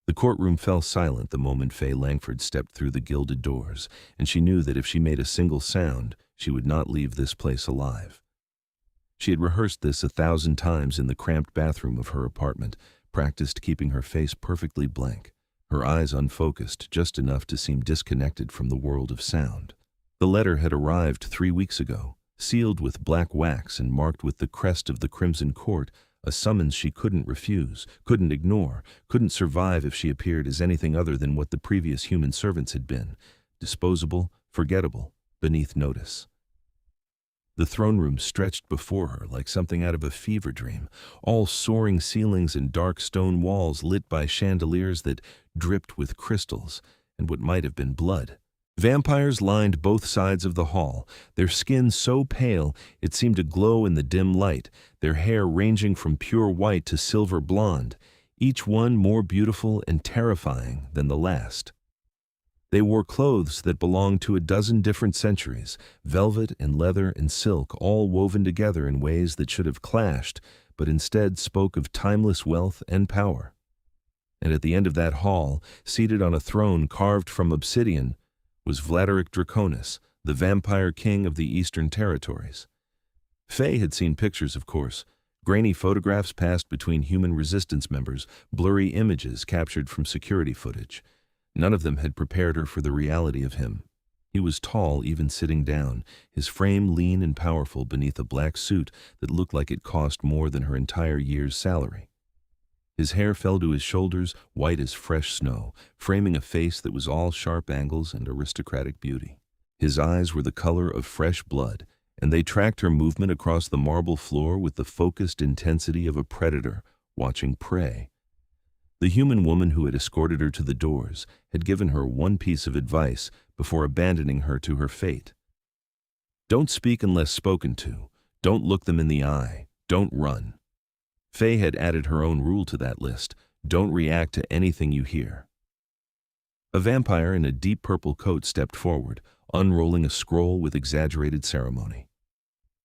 The courtroom fell silent the moment Faye Langford stepped through the gilded doors, and she knew that if she made a single sound, she would not leave this place alive. She had rehearsed this 1,000 times in the cramped bathroom of her apartment, practiced keeping her face perfectly blank, her eyes unfocused just enough to seem disconnected from the world of sound. The letter had arrived 3 weeks ago, sealed with black wax and marked with the crest of the Crimson Court, a summons she couldn't refuse, couldn't ignore, couldn't survive if she appeared as anything other than what the previous human servants had been, disposable, forgettable, beneath notice. The throne room stretched before her like something out of a fever dream, all soaring ceilings and dark stone walls lit by chandeliers that dripped with crystals and what might have been blood. Vampires lined both sides of the hall, their skin so pale it seemed to glow in the dim light, their hair ranging from pure white to silver blonde, each one more beautiful and terrifying than the last. They wore clothes that belonged to a dozen different centuries, velvet and leather and silk all woven together in ways that should have clashed, but instead spoke of timeless wealth and power. And at the end of that hall, seated on a throne carved from obsidian, was Vladeric Draconis, the Vampire King of the Eastern Territories. Faye had seen pictures, of course, grainy photographs passed between human resistance members, blurry images captured from security footage. None of them had prepared her for the reality of him. He was tall, even sitting down, his frame lean and powerful beneath a black suit that looked like it cost more than her entire year's salary. His hair fell to his shoulders, white as fresh snow, framing a face that was all sharp angles and aristocratic beauty. His eyes were the color of fresh blood, and they tracked her movement across the marble floor with the focused intensity of a predator watching prey. The human woman who had escorted her to the doors had given her one piece of advice before abandoning her to her fate. Don't speak unless spoken to. Don't look them in the eye. Don't run. Faye had added her own rule to that list. Don't react to anything you hear. A vampire in a deep purple coat stepped forward, unrolling a scroll with exaggerated ceremony.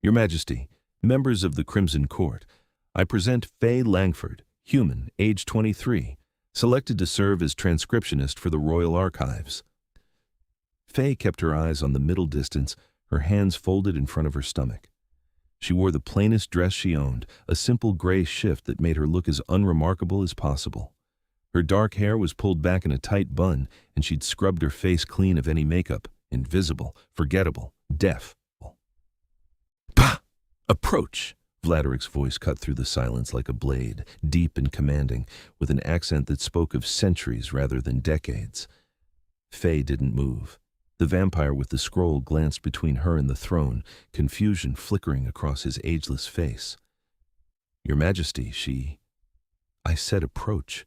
Your Majesty, members of the Crimson Court, I present Faye Langford, human, age 23, selected to serve as transcriptionist for the Royal Archives. Faye kept her eyes on the middle distance, her hands folded in front of her stomach. She wore the plainest dress she owned, a simple gray shift that made her look as unremarkable as possible. Her dark hair was pulled back in a tight bun, and she'd scrubbed her face clean of any makeup, invisible, forgettable, deaf. Bah! Approach! Vladeric's voice cut through the silence like a blade, deep and commanding, with an accent that spoke of centuries rather than decades. Faye didn't move. The vampire with the scroll glanced between her and the throne, confusion flickering across his ageless face. Your Majesty, I said approach.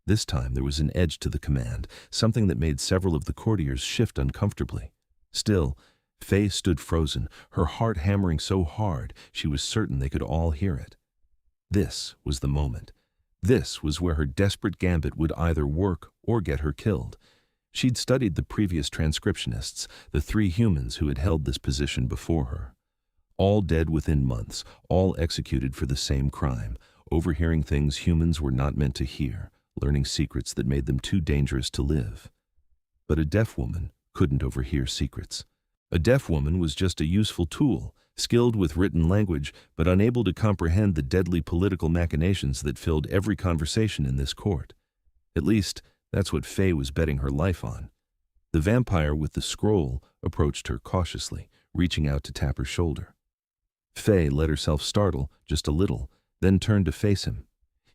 This time there was an edge to the command, something that made several of the courtiers shift uncomfortably. Still, Faye stood frozen, her heart hammering so hard she was certain they could all hear it. This was the moment. This was where her desperate gambit would either work or get her killed. She'd studied the previous transcriptionists, the 3 humans who had held this position before her. All dead within months, all executed for the same crime, overhearing things humans were not meant to hear, learning secrets that made them too dangerous to live. But a deaf woman couldn't overhear secrets. A deaf woman was just a useful tool, skilled with written language, but unable to comprehend the deadly political machinations that filled every conversation in this court. At least, that's what Faye was betting her life on. The vampire with the scroll approached her cautiously, reaching out to tap her shoulder. Faye let herself startle just a little, then turned to face him.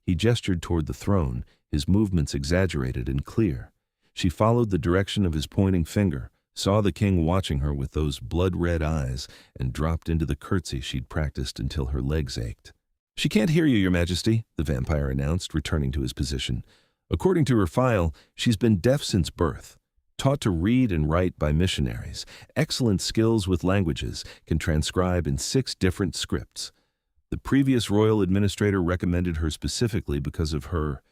He gestured toward the throne, his movements exaggerated and clear. She followed the direction of his pointing finger, saw the king watching her with those blood-red eyes, and dropped into the curtsy she'd practiced until her legs ached. She can't hear you, Your Majesty, the vampire announced, returning to his position. According to her file, she's been deaf since birth. Taught to read and write by missionaries, excellent skills with languages, can transcribe in 6 different scripts. The previous royal administrator recommended her specifically because of her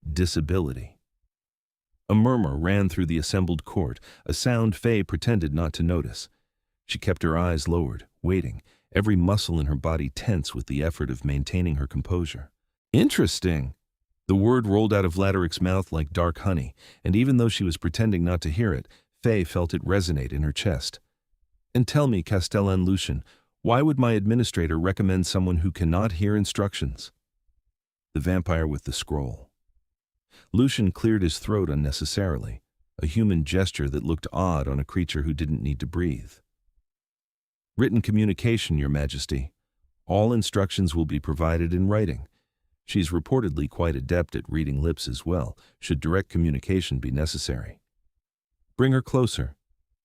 disability. A murmur ran through the assembled court, a sound Faye pretended not to notice. She kept her eyes lowered, waiting, every muscle in her body tense with the effort of maintaining her composure. Interesting. The word rolled out of Vladeric's mouth like dark honey, and even though she was pretending not to hear it, Faye felt it resonate in her chest. And tell me, Castellan Lucian, why would my administrator recommend someone who cannot hear instructions? The vampire with the scroll. Lucian cleared his throat unnecessarily, a human gesture that looked odd on a creature who didn't need to breathe. Written communication, Your Majesty. All instructions will be provided in writing. She's reportedly quite adept at reading lips as well, should direct communication be necessary. Bring her closer.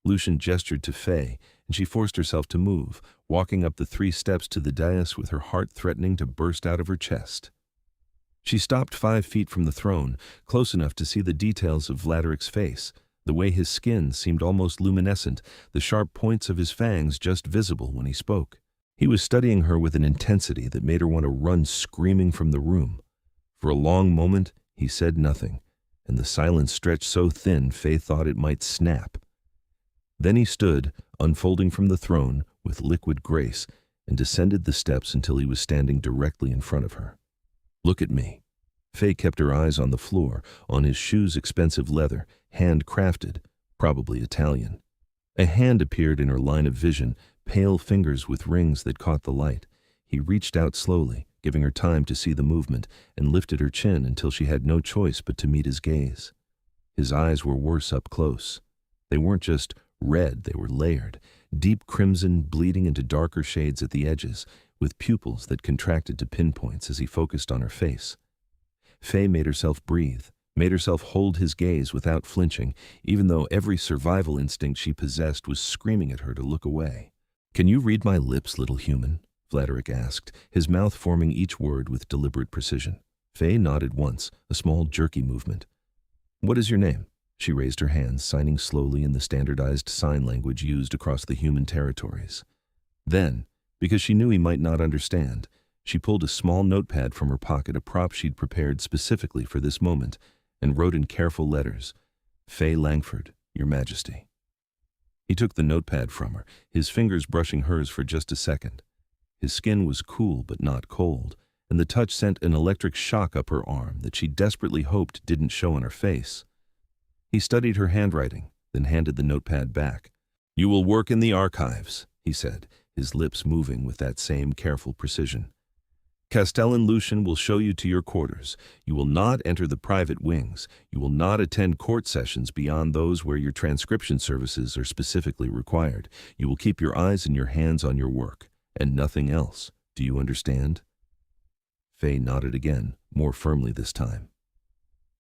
Lucian gestured to Faye, and she forced herself to move, walking up the 3 steps to the dais with her heart threatening to burst out of her chest. She stopped 5 feet from the throne, close enough to see the details of Vladeric's face, the way his skin seemed almost luminescent, the sharp points of his fangs just visible when he spoke. He was studying her with an intensity that made her want to run screaming from the room. For a long moment, he said nothing, and the silence stretched so thin Faye thought it might snap. Then he stood, unfolding from the throne, with liquid grace, and descended the steps until he was standing directly in front of her. Look at me. Faye kept her eyes on the floor, on his shoes, expensive leather, hand-crafted, probably Italian. A hand appeared in her line of vision, pale fingers with rings that caught the light. He reached out slowly, giving her time to see the movement, and lifted her chin until she had no choice but to meet his gaze. His eyes were worse up close. They weren't just red, they were layered, deep crimson bleeding into darker shades at the edges, with pupils that contracted to pinpoints as he focused on her face. Faye made herself breathe, made herself hold his gaze without flinching, even though every survival instinct she possessed was screaming at her to look away. Can you read my lips, little human? Vladeric asked, his mouth forming each word with deliberate precision. Faye nodded once, a small jerky movement. What is your name? She raised her hands, signing slowly in the standardized sign language used across the human territories. Then, because she knew he might not understand, she pulled a small notepad from her pocket, a prop she'd prepared specifically for this moment, and wrote in careful letters, Faye Langford, Your Majesty. He took the notepad from her, his fingers brushing hers for just a second. His skin was cool but not cold, and the touch sent an electric shock up her arm that she desperately hoped didn't show on her face. He studied her handwriting, then handed the notepad back. You will work in the archives, he said, his lips moving with that same careful precision. Castellan Lucian will show you to your quarters. You will not enter the private wings. You will not attend court sessions beyond those where your transcription services are specifically required. You will keep your eyes and your hands on your work, and nothing else. Do you understand? Faye nodded again, more firmly this time.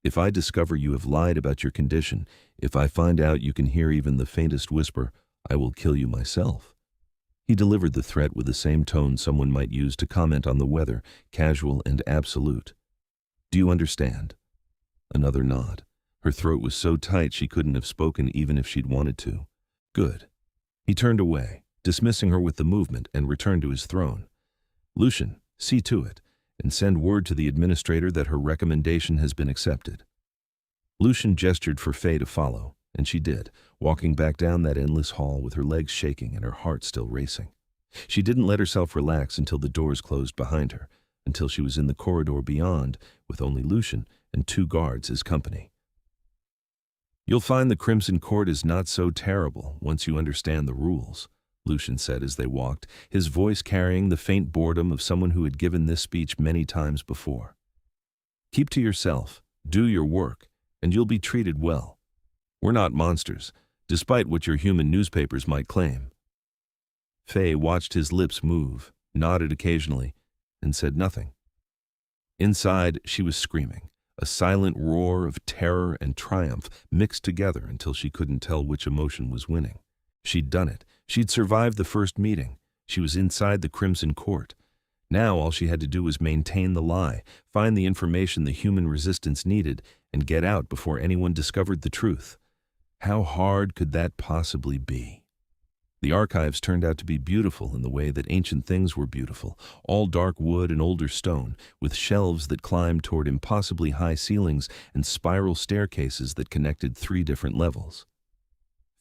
If I discover you have lied about your condition, if I find out you can hear even the faintest whisper, I will kill you myself. He delivered the threat with the same tone someone might use to comment on the weather, casual and absolute. Do you understand? Another nod. Her throat was so tight she couldn't have spoken even if she'd wanted to. Good. He turned away, dismissing her with the movement, and returned to his throne. Lucian, see to it, and send word to the administrator that her recommendation has been accepted. Lucian gestured for Faye to follow, and she did, walking back down that endless hall with her legs shaking and her heart still racing. She didn't let herself relax until the doors closed behind her, until she was in the corridor beyond, with only Lucian and 2 guards as company. You'll find the Crimson Court is not so terrible once you understand the rules, Lucian said as they walked, his voice carrying the faint boredom of someone who had given this speech many times before. Keep to yourself, do your work, and you'll be treated well. We're not monsters, despite what your human newspapers might claim. Faye watched his lips move, nodded occasionally, and said nothing. Inside, she was screaming, a silent roar of terror and triumph mixed together until she couldn't tell which emotion was winning. She'd done it. She'd survived the first meeting. She was inside the Crimson Court. Now all she had to do was maintain the lie, find the information the human resistance needed, and get out before anyone discovered the truth. How hard could that possibly be? The archives turned out to be beautiful in the way that ancient things were beautiful, all dark wood and older stone, with shelves that climbed toward impossibly high ceilings and spiral staircases that connected 3 different levels.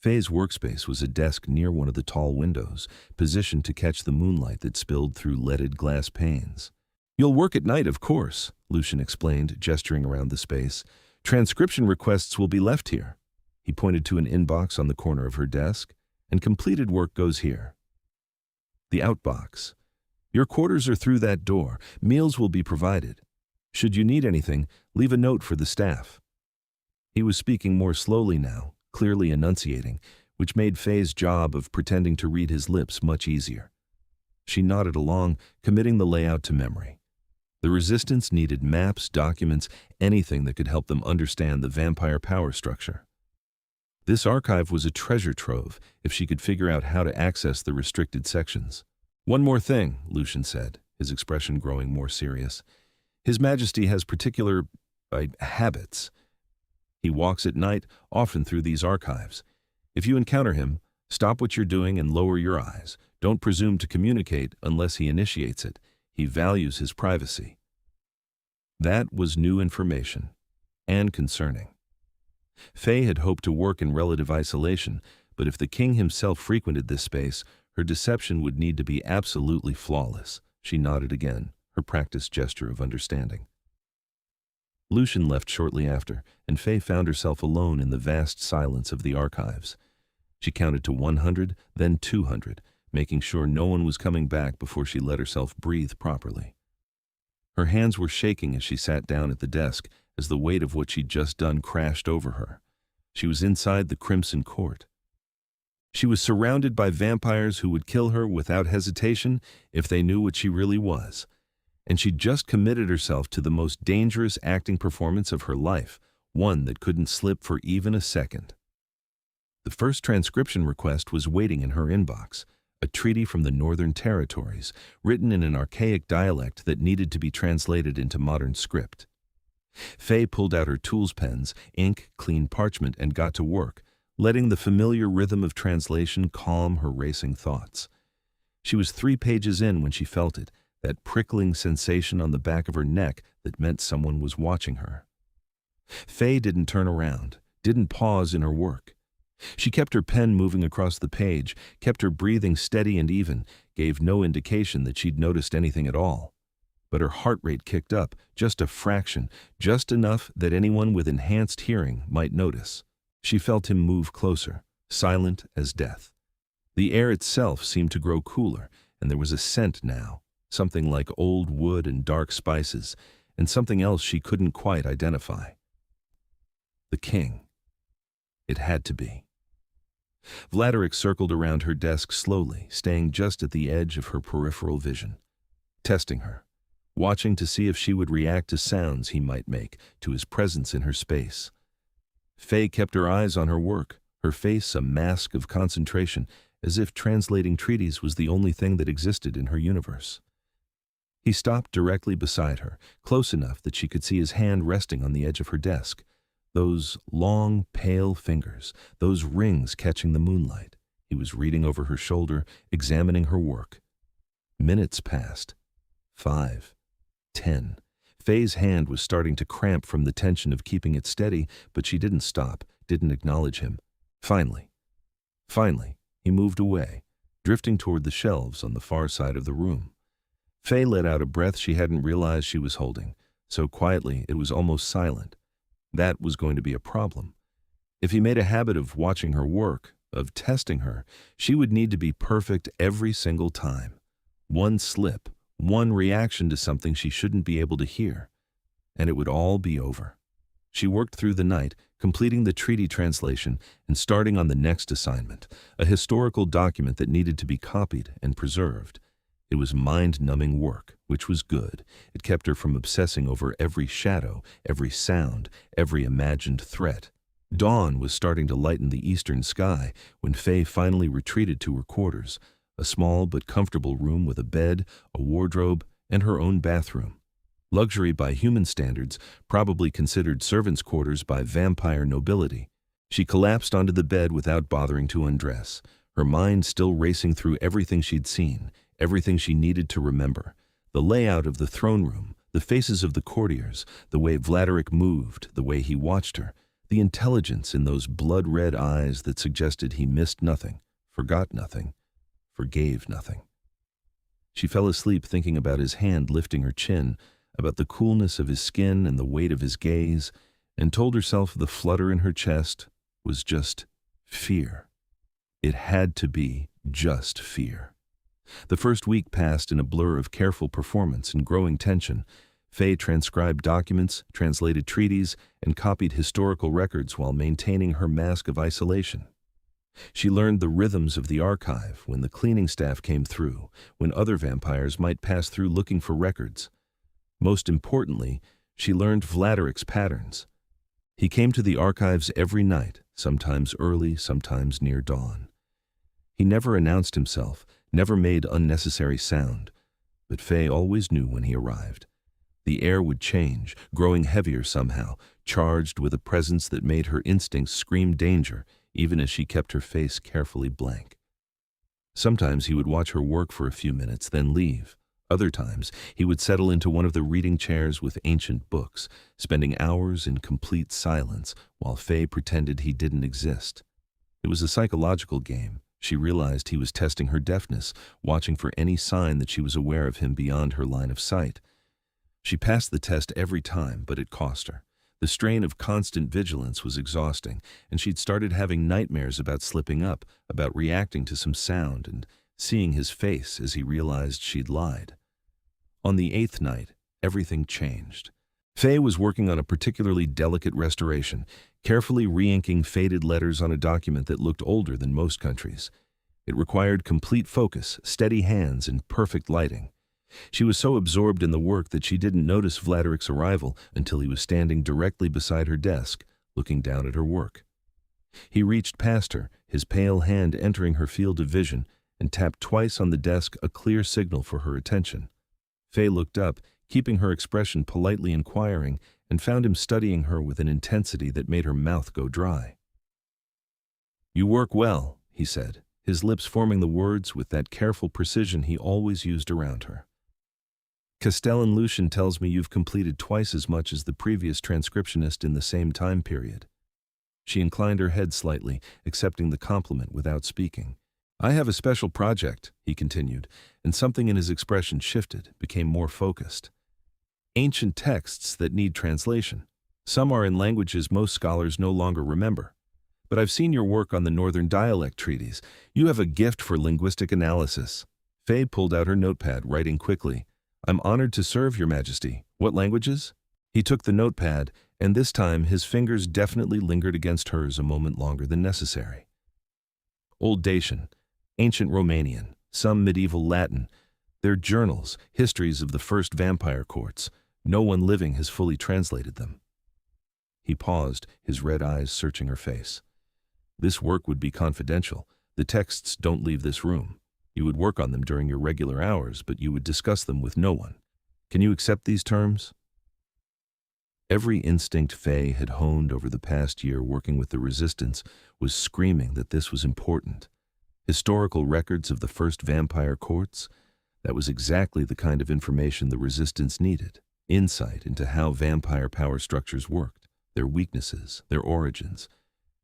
Faye's workspace was a desk near one of the tall windows, positioned to catch the moonlight that spilled through leaded glass panes. You'll work at night, of course, Lucian explained, gesturing around the space. Transcription requests will be left here. He pointed to an inbox on the corner of her desk. And completed work goes here. The outbox. Your quarters are through that door. Meals will be provided. Should you need anything, leave a note for the staff. He was speaking more slowly now, clearly enunciating, which made Faye's job of pretending to read his lips much easier. She nodded along, committing the layout to memory. The resistance needed maps, documents, anything that could help them understand the vampire power structure. This archive was a treasure trove if she could figure out how to access the restricted sections. One more thing, Lucian said, his expression growing more serious. His Majesty has particular, habits. He walks at night, often through these archives. If you encounter him, stop what you're doing and lower your eyes. Don't presume to communicate unless he initiates it. He values his privacy. That was new information, and concerning. Faye had hoped to work in relative isolation, but if the king himself frequented this space, her deception would need to be absolutely flawless. She nodded again, her practiced gesture of understanding. Lucian left shortly after, and Faye found herself alone in the vast silence of the archives. She counted to 100, then 200, making sure no one was coming back before she let herself breathe properly. Her hands were shaking as she sat down at the desk, as the weight of what she'd just done crashed over her. She was inside the Crimson Court. She was surrounded by vampires who would kill her without hesitation if they knew what she really was. And she'd just committed herself to the most dangerous acting performance of her life, one that couldn't slip for even a second. The first transcription request was waiting in her inbox, a treaty from the Northern Territories, written in an archaic dialect that needed to be translated into modern script. Faye pulled out her tools pens, ink, clean parchment, and got to work, letting the familiar rhythm of translation calm her racing thoughts. She was 3 pages in when she felt it, that prickling sensation on the back of her neck that meant someone was watching her. Faye didn't turn around, didn't pause in her work. She kept her pen moving across the page, kept her breathing steady and even, gave no indication that she'd noticed anything at all. But her heart rate kicked up, just a fraction, just enough that anyone with enhanced hearing might notice. She felt him move closer, silent as death. The air itself seemed to grow cooler, and there was a scent now, something like old wood and dark spices, and something else she couldn't quite identify. The king. It had to be. Vladeric circled around her desk slowly, staying just at the edge of her peripheral vision, testing her, watching to see if she would react to sounds he might make, to his presence in her space. Faye kept her eyes on her work, her face a mask of concentration, as if translating treaties was the only thing that existed in her universe. He stopped directly beside her, close enough that she could see his hand resting on the edge of her desk. Those long, pale fingers, those rings catching the moonlight. He was reading over her shoulder, examining her work. Minutes passed. 5, 10. Faye's hand was starting to cramp from the tension of keeping it steady, but she didn't stop, didn't acknowledge him. Finally, he moved away, drifting toward the shelves on the far side of the room. Faye let out a breath she hadn't realized she was holding, so quietly it was almost silent. That was going to be a problem. If he made a habit of watching her work, of testing her, she would need to be perfect every single time. One slip, one reaction to something she shouldn't be able to hear, and it would all be over. She worked through the night, completing the treaty translation and starting on the next assignment, a historical document that needed to be copied and preserved. It was mind-numbing work, which was good. It kept her from obsessing over every shadow, every sound, every imagined threat. Dawn was starting to lighten the eastern sky when Faye finally retreated to her quarters, a small but comfortable room with a bed, a wardrobe, and her own bathroom. Luxury by human standards, probably considered servants' quarters by vampire nobility. She collapsed onto the bed without bothering to undress, her mind still racing through everything she'd seen, everything she needed to remember. The layout of the throne room, the faces of the courtiers, the way Vladeric moved, the way he watched her, the intelligence in those blood-red eyes that suggested he missed nothing, forgot nothing, forgave nothing. She fell asleep thinking about his hand lifting her chin, about the coolness of his skin and the weight of his gaze, and told herself the flutter in her chest was just fear. It had to be just fear. The first week passed in a blur of careful performance and growing tension. Faye transcribed documents, translated treaties, and copied historical records while maintaining her mask of isolation. She learned the rhythms of the archive, when the cleaning staff came through, when other vampires might pass through looking for records. Most importantly, she learned Vladeric's patterns. He came to the archives every night, sometimes early, sometimes near dawn. He never announced himself, never made unnecessary sound, but Faye always knew when he arrived. The air would change, growing heavier somehow, charged with a presence that made her instincts scream danger, even as she kept her face carefully blank. Sometimes he would watch her work for a few minutes, then leave. Other times, he would settle into one of the reading chairs with ancient books, spending hours in complete silence while Faye pretended he didn't exist. It was a psychological game. She realized he was testing her deafness, watching for any sign that she was aware of him beyond her line of sight. She passed the test every time, but it cost her. The strain of constant vigilance was exhausting, and she'd started having nightmares about slipping up, about reacting to some sound and seeing his face as he realized she'd lied. On the 8th night, everything changed. Faye was working on a particularly delicate restoration, carefully re-inking faded letters on a document that looked older than most countries. It required complete focus, steady hands, and perfect lighting. She was so absorbed in the work that she didn't notice Vladeric's arrival until he was standing directly beside her desk, looking down at her work. He reached past her, his pale hand entering her field of vision, and tapped twice on the desk, a clear signal for her attention. Faye looked up, keeping her expression politely inquiring, and found him studying her with an intensity that made her mouth go dry. "You work well," he said, his lips forming the words with that careful precision he always used around her. "Castellan Lucian tells me you've completed twice as much as the previous transcriptionist in the same time period." She inclined her head slightly, accepting the compliment without speaking. "I have a special project," he continued, and something in his expression shifted, became more focused. "Ancient texts that need translation. Some are in languages most scholars no longer remember. But I've seen your work on the Northern dialect treaties. You have a gift for linguistic analysis." Faye pulled out her notepad, writing quickly. "I'm honored to serve, Your Majesty. What languages?" He took the notepad, and this time his fingers definitely lingered against hers a moment longer than necessary. "Old Dacian, Ancient Romanian, some medieval Latin. They're journals, histories of the first vampire courts. No one living has fully translated them." He paused, his red eyes searching her face. "This work would be confidential. The texts don't leave this room. You would work on them during your regular hours, but you would discuss them with no one. Can you accept these terms?" Every instinct Faye had honed over the past year working with the Resistance was screaming that this was important. Historical records of the first vampire courts? That was exactly the kind of information the Resistance needed. Insight into how vampire power structures worked, their weaknesses, their origins.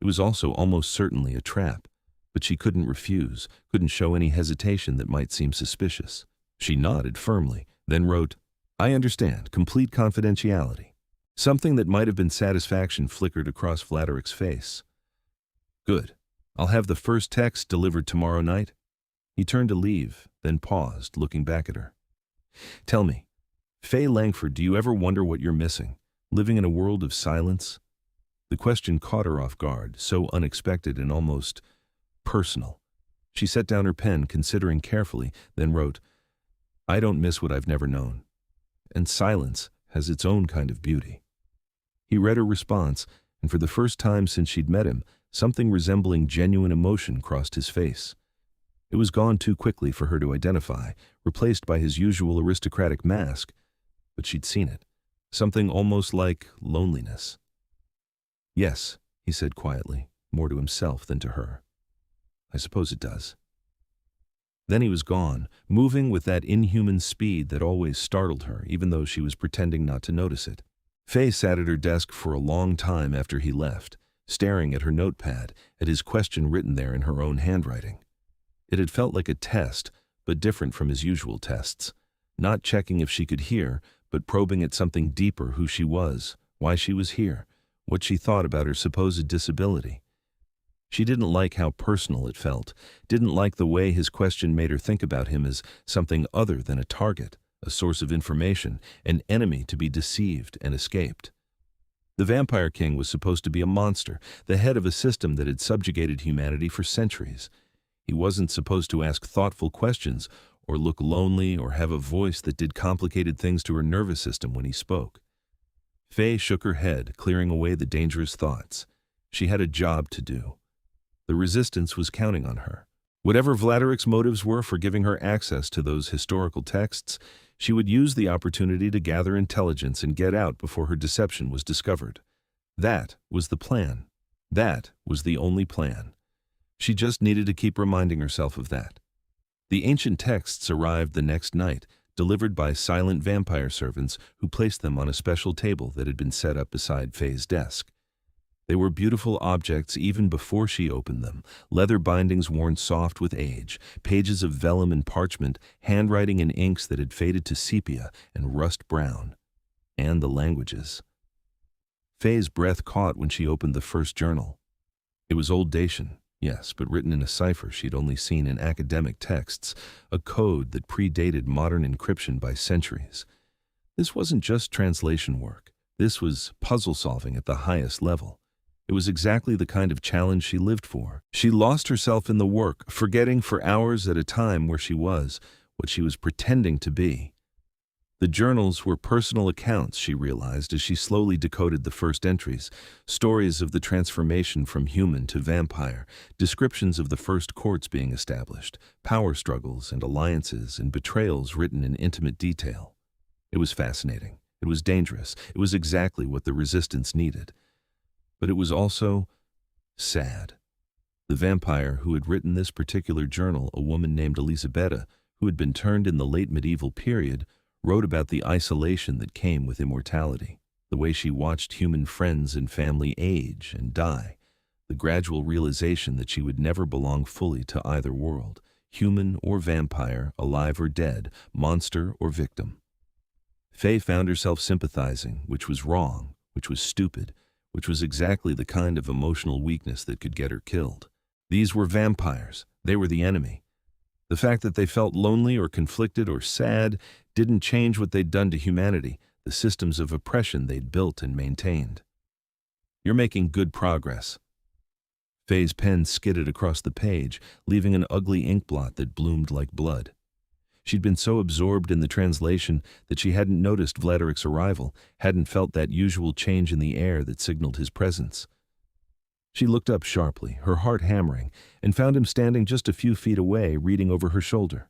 It was also almost certainly a trap, but she couldn't refuse, couldn't show any hesitation that might seem suspicious. She nodded firmly, then wrote, "I understand, complete confidentiality." Something that might have been satisfaction flickered across Vladeric's face. "Good. I'll have the first text delivered tomorrow night." He turned to leave, then paused, looking back at her. "Tell me, Faye Langford, do you ever wonder what you're missing, living in a world of silence?" The question caught her off guard, so unexpected and almost personal. She set down her pen, considering carefully, then wrote, "I don't miss what I've never known. And silence has its own kind of beauty." He read her response, and for the first time since she'd met him, something resembling genuine emotion crossed his face. It was gone too quickly for her to identify, replaced by his usual aristocratic mask, but she'd seen it. Something almost like loneliness. "Yes," he said quietly, more to himself than to her. "I suppose it does." Then he was gone, moving with that inhuman speed that always startled her, even though she was pretending not to notice it. Faye sat at her desk for a long time after he left, staring at her notepad, at his question written there in her own handwriting. It had felt like a test, but different from his usual tests. Not checking if she could hear, but probing at something deeper: who she was, why she was here, what she thought about her supposed disability. She didn't like how personal it felt, didn't like the way his question made her think about him as something other than a target, a source of information, an enemy to be deceived and escaped. The Vampire King was supposed to be a monster, the head of a system that had subjugated humanity for centuries. He wasn't supposed to ask thoughtful questions, or look lonely, or have a voice that did complicated things to her nervous system when he spoke. Faye shook her head, clearing away the dangerous thoughts. She had a job to do. The Resistance was counting on her. Whatever Vladeric's motives were for giving her access to those historical texts, she would use the opportunity to gather intelligence and get out before her deception was discovered. That was the plan. That was the only plan. She just needed to keep reminding herself of that. The ancient texts arrived the next night, delivered by silent vampire servants who placed them on a special table that had been set up beside Faye's desk. They were beautiful objects even before she opened them, leather bindings worn soft with age, pages of vellum and parchment, handwriting in inks that had faded to sepia and rust brown. And the languages. Faye's breath caught when she opened the first journal. It was Old Dacian, yes, but written in a cipher she'd only seen in academic texts, a code that predated modern encryption by centuries. This wasn't just translation work. This was puzzle solving at the highest level. It was exactly the kind of challenge she lived for. She lost herself in the work, forgetting for hours at a time where she was, what she was pretending to be. The journals were personal accounts, she realized as she slowly decoded the first entries, stories of the transformation from human to vampire, descriptions of the first courts being established, power struggles and alliances and betrayals written in intimate detail. It was fascinating. It was dangerous. It was exactly what the Resistance needed. But it was also sad. The vampire who had written this particular journal, a woman named Elisabetta, who had been turned in the late medieval period, wrote about the isolation that came with immortality, the way she watched human friends and family age and die, the gradual realization that she would never belong fully to either world, human or vampire, alive or dead, monster or victim. Faye found herself sympathizing, which was wrong, which was stupid, which was exactly the kind of emotional weakness that could get her killed. These were vampires. They were the enemy. The fact that they felt lonely or conflicted or sad didn't change what they'd done to humanity, the systems of oppression they'd built and maintained. "You're making good progress." Faye's pen skidded across the page, leaving an ugly ink blot that bloomed like blood. She'd been so absorbed in the translation that she hadn't noticed Vladeric's arrival, hadn't felt that usual change in the air that signaled his presence. She looked up sharply, her heart hammering, and found him standing just a few feet away, reading over her shoulder.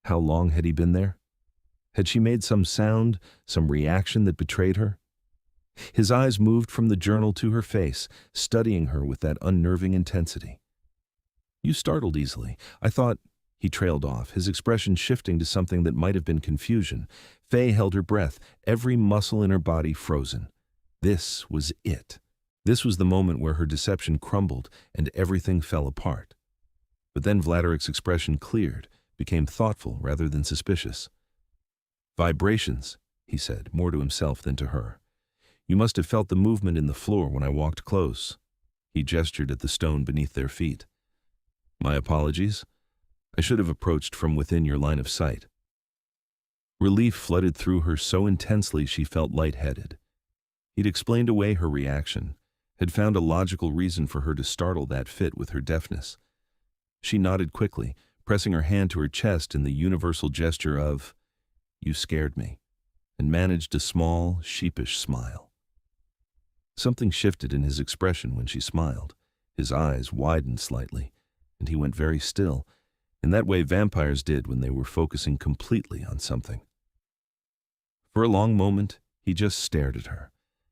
How long had he been there? Had she made some sound, some reaction that betrayed her? His eyes moved from the journal to her face, studying her with that unnerving intensity. "You startled easily. I thought—" He trailed off, his expression shifting to something that might have been confusion. Faye held her breath, every muscle in her body frozen. This was it. This was the moment where her deception crumbled and everything fell apart. But then Vladeric's expression cleared, became thoughtful rather than suspicious. "Vibrations," he said, more to himself than to her. "You must have felt the movement in the floor when I walked close." He gestured at the stone beneath their feet. "My apologies. I should have approached from within your line of sight." Relief flooded through her so intensely she felt lightheaded. He'd explained away her reaction, had found a logical reason for her to startle that fit with her deafness. She nodded quickly, pressing her hand to her chest in the universal gesture of, "You scared me," and managed a small, sheepish smile. Something shifted in his expression when she smiled. His eyes widened slightly, and he went very still, in that way vampires did when they were focusing completely on something. For a long moment, he just stared at her,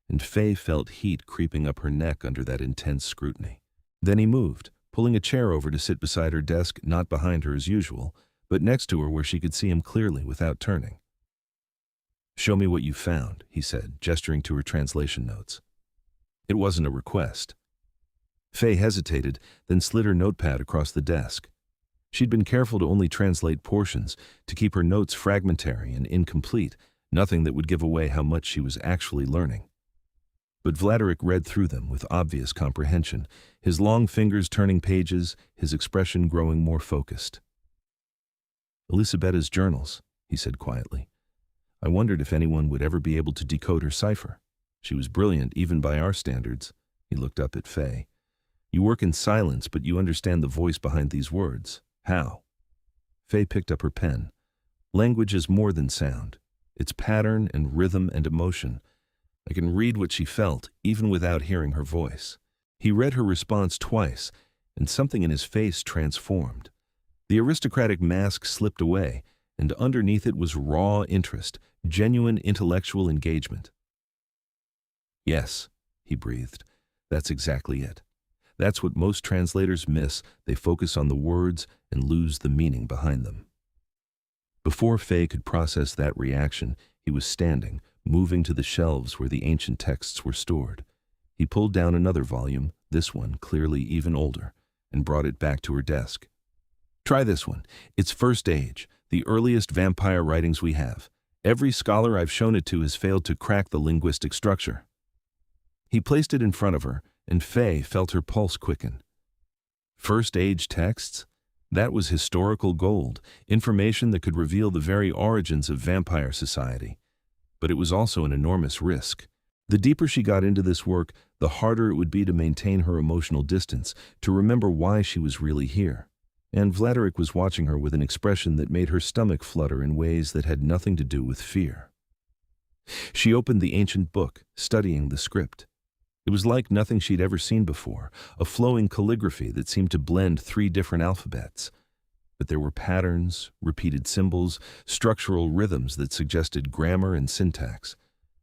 and Faye felt heat creeping up her neck under that intense scrutiny. Then he moved, pulling a chair over to sit beside her desk, not behind her as usual, but next to her where she could see him clearly without turning. "Show me what you found," he said, gesturing to her translation notes. It wasn't a request. Faye hesitated, then slid her notepad across the desk. She'd been careful to only translate portions, to keep her notes fragmentary and incomplete, nothing that would give away how much she was actually learning. But Vladeric read through them with obvious comprehension, his long fingers turning pages, his expression growing more focused. "Elisabetta's journals," he said quietly. "I wondered if anyone would ever be able to decode her cipher. She was brilliant, even by our standards." He looked up at Faye. "You work in silence, but you understand the voice behind these words. How?" Faye picked up her pen. "Language is more than sound. It's pattern and rhythm and emotion. I can read what she felt, even without hearing her voice." He read her response twice, and something in his face transformed. The aristocratic mask slipped away, and underneath it was raw interest, genuine intellectual engagement. "Yes," he breathed. "That's exactly it. That's what most translators miss. They focus on the words and lose the meaning behind them." Before Faye could process that reaction, he was standing, moving to the shelves where the ancient texts were stored. He pulled down another volume, this one clearly even older, and brought it back to her desk. "Try this one. It's First Age, the earliest vampire writings we have. Every scholar I've shown it to has failed to crack the linguistic structure." He placed it in front of her, and Faye felt her pulse quicken. First Age texts? That was historical gold, information that could reveal the very origins of vampire society. But it was also an enormous risk. The deeper she got into this work, the harder it would be to maintain her emotional distance, to remember why she was really here. And Vladeric was watching her with an expression that made her stomach flutter in ways that had nothing to do with fear. She opened the ancient book, studying the script. It was like nothing she'd ever seen before, a flowing calligraphy that seemed to blend 3 different alphabets. But there were patterns, repeated symbols, structural rhythms that suggested grammar and syntax.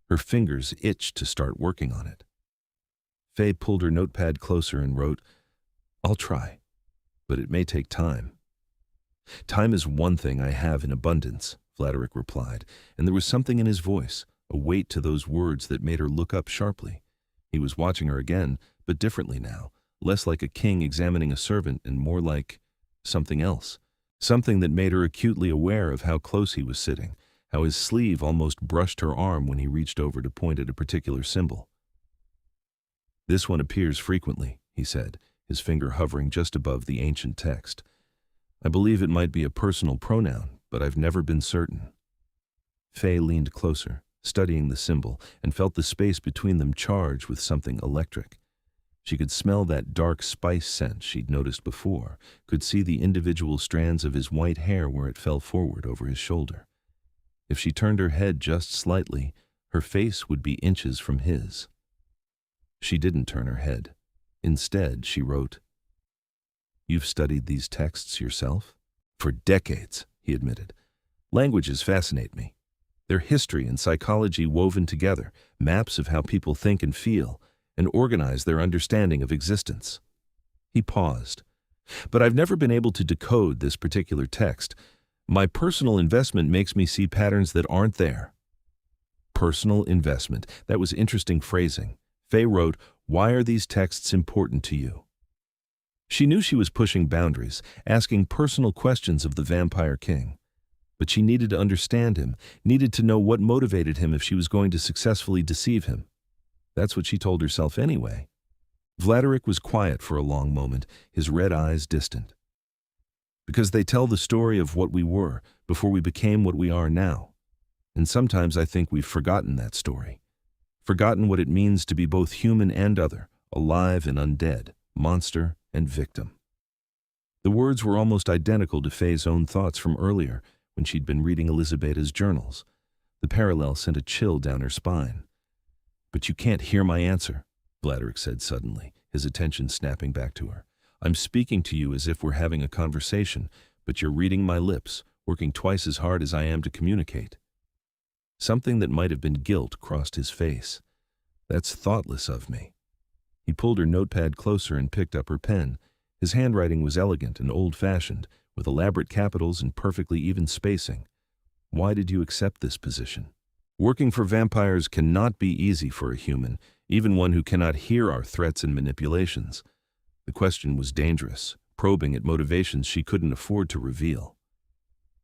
Her fingers itched to start working on it. Faye pulled her notepad closer and wrote, "I'll try, but it may take time." "Time is one thing I have in abundance," Vladeric replied, and there was something in his voice, a weight to those words that made her look up sharply. He was watching her again, but differently now, less like a king examining a servant and more like something else, something that made her acutely aware of how close he was sitting, how his sleeve almost brushed her arm when he reached over to point at a particular symbol. "This one appears frequently," he said, his finger hovering just above the ancient text. "I believe it might be a personal pronoun, but I've never been certain." Faye leaned closer, studying the symbol, and felt the space between them charge with something electric. She could smell that dark spice scent she'd noticed before, could see the individual strands of his white hair where it fell forward over his shoulder. If she turned her head just slightly, her face would be inches from his. She didn't turn her head. Instead, she wrote, "You've studied these texts yourself?" "For decades," he admitted. "Languages fascinate me. Their history and psychology woven together, maps of how people think and feel, and organize their understanding of existence." He paused. "But I've never been able to decode this particular text. My personal investment makes me see patterns that aren't there." Personal investment. That was interesting phrasing. Faye wrote, "Why are these texts important to you?" She knew she was pushing boundaries, asking personal questions of the Vampire King. But she needed to understand him, needed to know what motivated him if she was going to successfully deceive him. That's what she told herself anyway. Vladeric was quiet for a long moment, his red eyes distant. "Because they tell the story of what we were, before we became what we are now. And sometimes I think we've forgotten that story. Forgotten what it means to be both human and other, alive and undead, monster and victim." The words were almost identical to Faye's own thoughts from earlier, when she'd been reading Elisabetta's journals. The parallel sent a chill down her spine. "But you can't hear my answer," Vladeric said suddenly, his attention snapping back to her. "I'm speaking to you as if we're having a conversation, but you're reading my lips, working twice as hard as I am to communicate." Something that might have been guilt crossed his face. "That's thoughtless of me." He pulled her notepad closer and picked up her pen. His handwriting was elegant and old-fashioned, with elaborate capitals and perfectly even spacing. "Why did you accept this position? Working for vampires cannot be easy for a human, even one who cannot hear our threats and manipulations." The question was dangerous, probing at motivations she couldn't afford to reveal.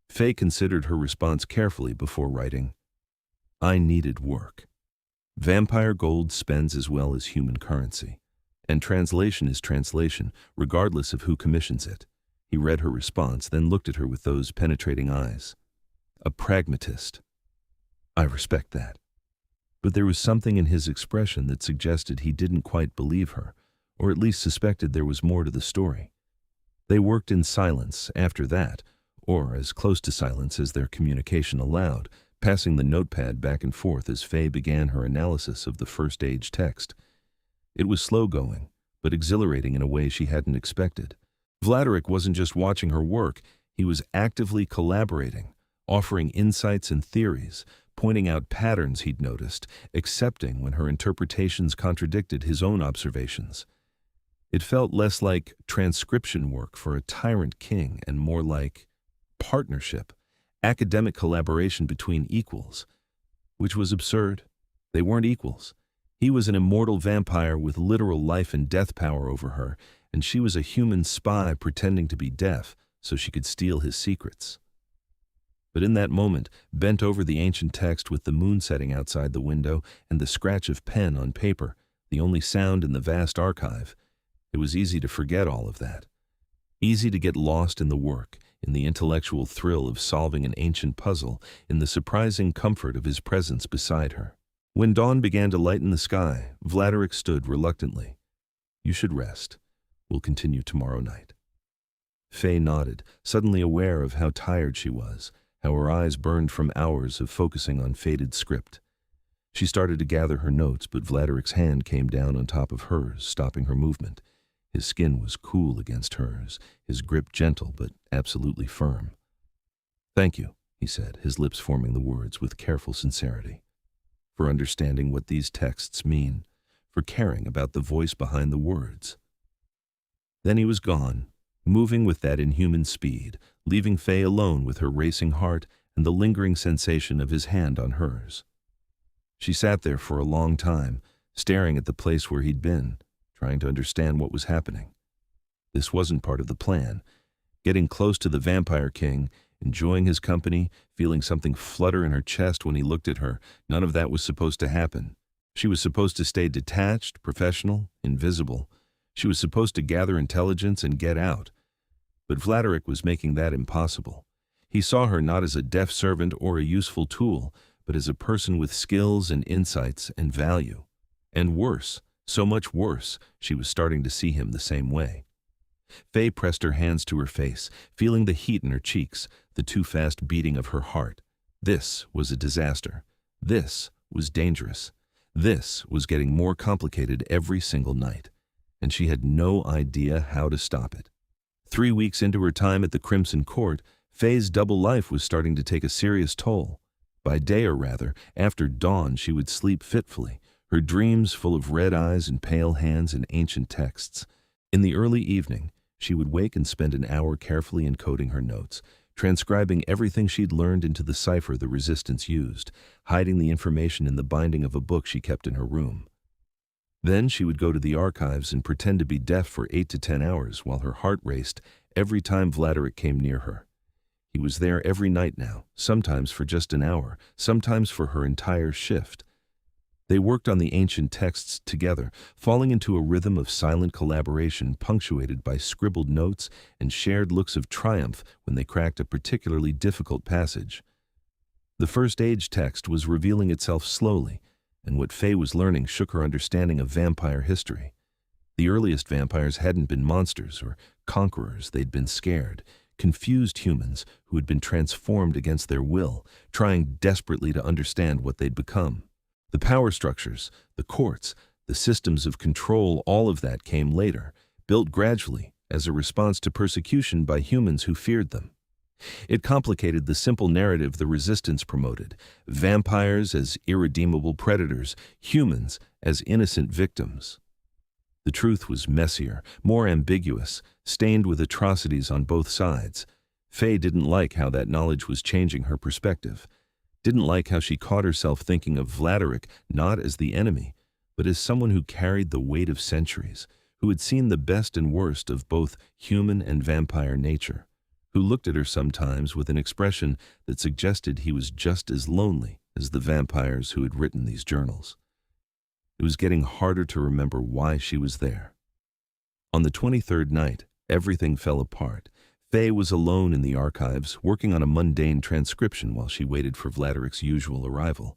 Faye considered her response carefully before writing, "I needed work. Vampire gold spends as well as human currency, and translation is translation, regardless of who commissions it." He read her response, then looked at her with those penetrating eyes. A pragmatist. I respect that. But there was something in his expression that suggested he didn't quite believe her, or at least suspected there was more to the story. They worked in silence after that, or as close to silence as their communication allowed, passing the notepad back and forth as Faye began her analysis of the first-age text. It was slow-going, but exhilarating in a way she hadn't expected. Vladeric wasn't just watching her work, he was actively collaborating, offering insights and theories, pointing out patterns he'd noticed, accepting when her interpretations contradicted his own observations. It felt less like transcription work for a tyrant king and more like partnership, academic collaboration between equals. Which was absurd. They weren't equals. He was an immortal vampire with literal life and death power over her, and she was a human spy pretending to be deaf so she could steal his secrets. But in that moment, bent over the ancient text with the moon setting outside the window and the scratch of pen on paper, the only sound in the vast archive, it was easy to forget all of that. Easy to get lost in the work, in the intellectual thrill of solving an ancient puzzle, in the surprising comfort of his presence beside her. When dawn began to lighten the sky, Vladeric stood reluctantly. You should rest. We'll continue tomorrow night. Faye nodded, suddenly aware of how tired she was, how her eyes burned from hours of focusing on faded script. She started to gather her notes, but Vladeric's hand came down on top of hers, stopping her movement. His skin was cool against hers, his grip gentle but absolutely firm. Thank you, he said, his lips forming the words with careful sincerity, for understanding what these texts mean, for caring about the voice behind the words. Then he was gone, moving with that inhuman speed, leaving Faye alone with her racing heart and the lingering sensation of his hand on hers. She sat there for a long time, staring at the place where he'd been, trying to understand what was happening. This wasn't part of the plan. Getting close to the Vampire King, enjoying his company, feeling something flutter in her chest when he looked at her, none of that was supposed to happen. She was supposed to stay detached, professional, invisible. She was supposed to gather intelligence and get out. But Vladeric was making that impossible. He saw her not as a deaf servant or a useful tool, but as a person with skills and insights and value. And worse, so much worse, she was starting to see him the same way. Faye pressed her hands to her face, feeling the heat in her cheeks, the too fast beating of her heart. This was a disaster. This was dangerous. This was getting more complicated every single night, and she had no idea how to stop it. 3 weeks into her time at the Crimson Court, Faye's double life was starting to take a serious toll. By day, or rather, after dawn, she would sleep fitfully, her dreams full of red eyes and pale hands and ancient texts. In the early evening, she would wake and spend an hour carefully encoding her notes, transcribing everything she'd learned into the cipher the Resistance used, hiding the information in the binding of a book she kept in her room. Then she would go to the archives and pretend to be deaf for 8 to 10 hours while her heart raced every time Vladeric came near her. He was there every night now, sometimes for just an hour, sometimes for her entire shift. They worked on the ancient texts together, falling into a rhythm of silent collaboration punctuated by scribbled notes and shared looks of triumph when they cracked a particularly difficult passage. The first age text was revealing itself slowly, and what Faye was learning shook her understanding of vampire history. The earliest vampires hadn't been monsters or conquerors, they'd been scared, confused humans who had been transformed against their will, trying desperately to understand what they'd become. The power structures, the courts, the systems of control, all of that came later, built gradually as a response to persecution by humans who feared them. It complicated the simple narrative the Resistance promoted: vampires as irredeemable predators, humans as innocent victims. The truth was messier, more ambiguous, stained with atrocities on both sides. Faye didn't like how that knowledge was changing her perspective. Didn't like how she caught herself thinking of Vladeric not as the enemy, but as someone who carried the weight of centuries, who had seen the best and worst of both human and vampire nature, who looked at her sometimes with an expression that suggested he was just as lonely as the vampires who had written these journals. It was getting harder to remember why she was there. On the 23rd night, everything fell apart. Faye was alone in the archives, working on a mundane transcription while she waited for Vladeric's usual arrival.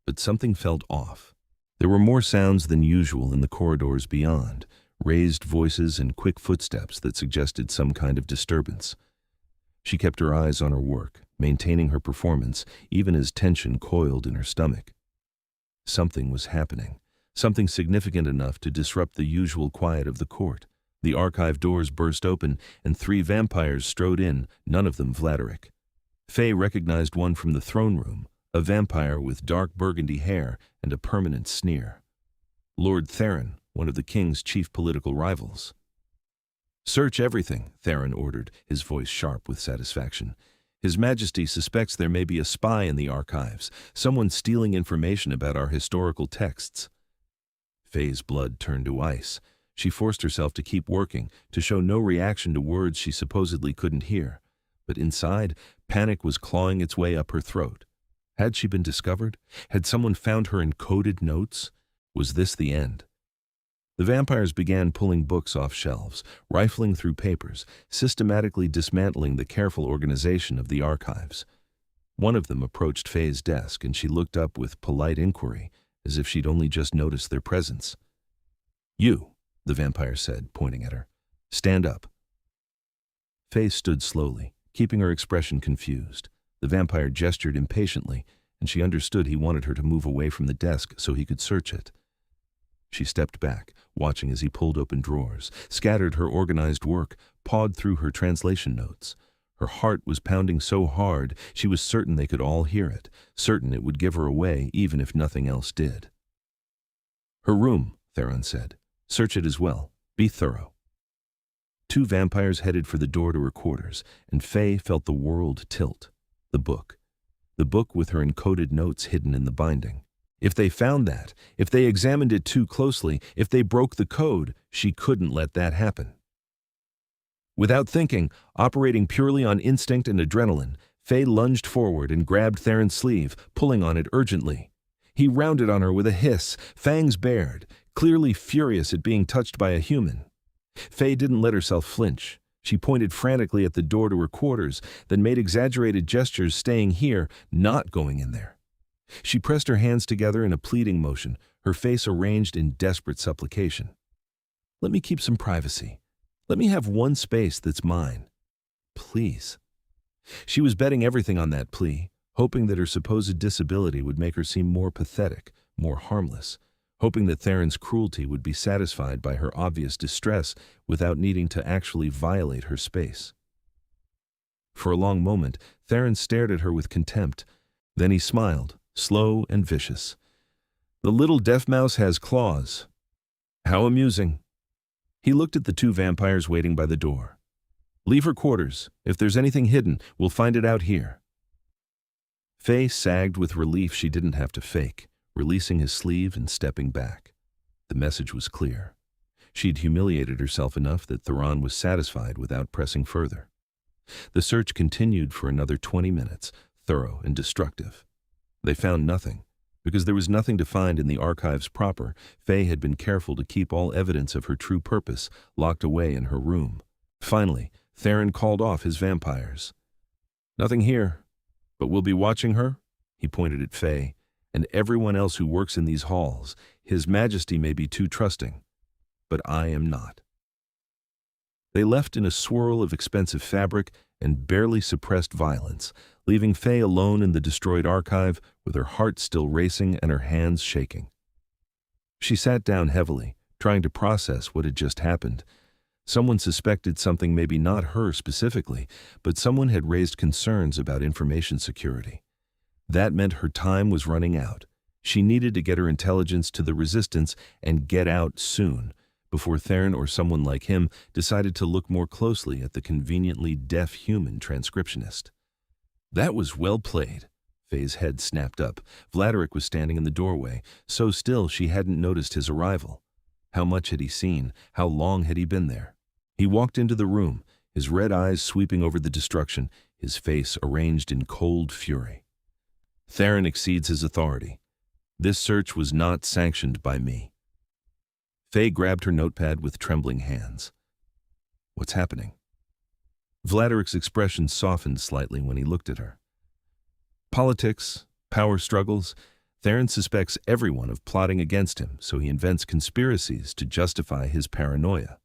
But something felt off. There were more sounds than usual in the corridors beyond, raised voices and quick footsteps that suggested some kind of disturbance. She kept her eyes on her work, maintaining her performance, even as tension coiled in her stomach. Something was happening, something significant enough to disrupt the usual quiet of the court. The archive doors burst open, and 3 vampires strode in, none of them Vladeric. Faye recognized one from the throne room, a vampire with dark burgundy hair and a permanent sneer. Lord Theron, one of the king's chief political rivals. "Search everything," Theron ordered, his voice sharp with satisfaction. "His Majesty suspects there may be a spy in the archives, someone stealing information about our historical texts." Faye's blood turned to ice. She forced herself to keep working, to show no reaction to words she supposedly couldn't hear. But inside, panic was clawing its way up her throat. Had she been discovered? Had someone found her encoded notes? Was this the end? The vampires began pulling books off shelves, rifling through papers, systematically dismantling the careful organization of the archives. One of them approached Faye's desk, and she looked up with polite inquiry, as if she'd only just noticed their presence. "You," the vampire said, pointing at her. "Stand up." Faye stood slowly, keeping her expression confused. The vampire gestured impatiently, and she understood he wanted her to move away from the desk so he could search it. She stepped back, watching as he pulled open drawers, scattered her organized work, pawed through her translation notes. Her heart was pounding so hard she was certain they could all hear it, certain it would give her away even if nothing else did. "Her room," Theron said. "Search it as well. Be thorough." 2 vampires headed for the door to her quarters, and Faye felt the world tilt. The book. The book with her encoded notes hidden in the binding. If they found that, if they examined it too closely, if they broke the code, she couldn't let that happen. Without thinking, operating purely on instinct and adrenaline, Faye lunged forward and grabbed Theron's sleeve, pulling on it urgently. He rounded on her with a hiss, fangs bared, clearly furious at being touched by a human. Faye didn't let herself flinch. She pointed frantically at the door to her quarters, then made exaggerated gestures, staying here, not going in there. She pressed her hands together in a pleading motion, her face arranged in desperate supplication. "Let me keep some privacy. Let me have one space that's mine. Please." She was betting everything on that plea, hoping that her supposed disability would make her seem more pathetic, more harmless, hoping that Theron's cruelty would be satisfied by her obvious distress without needing to actually violate her space. For a long moment, Theron stared at her with contempt. Then he smiled, slow and vicious. "The little deaf mouse has claws. How amusing." He looked at the 2 vampires waiting by the door. "Leave her quarters. If there's anything hidden, we'll find it out here." Faye sagged with relief she didn't have to fake, releasing his sleeve and stepping back. The message was clear. She'd humiliated herself enough that Theron was satisfied without pressing further. The search continued for another 20 minutes, thorough and destructive. They found nothing. Because there was nothing to find in the archives proper, Faye had been careful to keep all evidence of her true purpose locked away in her room. Finally, Theron called off his vampires. "Nothing here, but we'll be watching her," he pointed at Faye, "and everyone else who works in these halls. His Majesty may be too trusting, but I am not." They left in a swirl of expensive fabric and barely suppressed violence, leaving Faye alone in the destroyed archive with her heart still racing and her hands shaking. She sat down heavily, trying to process what had just happened. Someone suspected something, maybe not her specifically, but someone had raised concerns about information security. That meant her time was running out. She needed to get her intelligence to the Resistance and get out soon, before Theron or someone like him decided to look more closely at the conveniently deaf human transcriptionist. "That was well played." Faye's head snapped up. Vladeric was standing in the doorway, so still she hadn't noticed his arrival. How much had he seen? How long had he been there? He walked into the room, his red eyes sweeping over the destruction, his face arranged in cold fury. Theron exceeds his authority. This search was not sanctioned by me. Faye grabbed her notepad with trembling hands. What's happening? Vladeric's expression softened slightly when he looked at her. Politics, power struggles. Theron suspects everyone of plotting against him, so he invents conspiracies to justify his paranoia.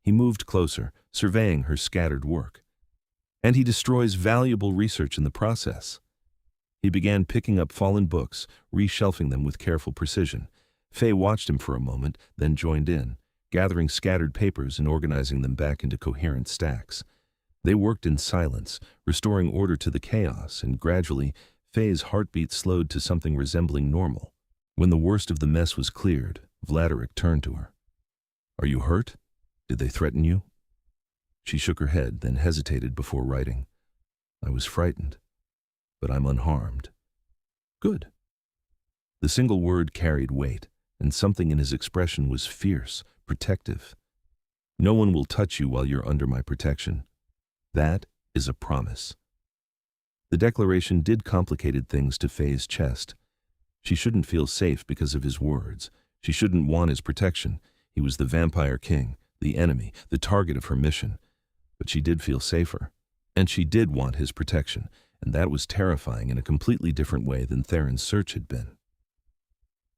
He moved closer, surveying her scattered work. And he destroys valuable research in the process. He began picking up fallen books, reshelving them with careful precision. Faye watched him for a moment, then joined in, gathering scattered papers and organizing them back into coherent stacks. They worked in silence, restoring order to the chaos, and gradually, Faye's heartbeat slowed to something resembling normal. When the worst of the mess was cleared, Vladeric turned to her. Are you hurt? Did they threaten you? She shook her head, then hesitated before writing. I was frightened, but I'm unharmed. Good. The single word carried weight, and something in his expression was fierce, protective. No one will touch you while you're under my protection. That is a promise. The declaration did complicated things to Faye's chest. She shouldn't feel safe because of his words. She shouldn't want his protection. He was the Vampire King, the enemy, the target of her mission. But she did feel safer. And she did want his protection, and that was terrifying in a completely different way than Theron's search had been.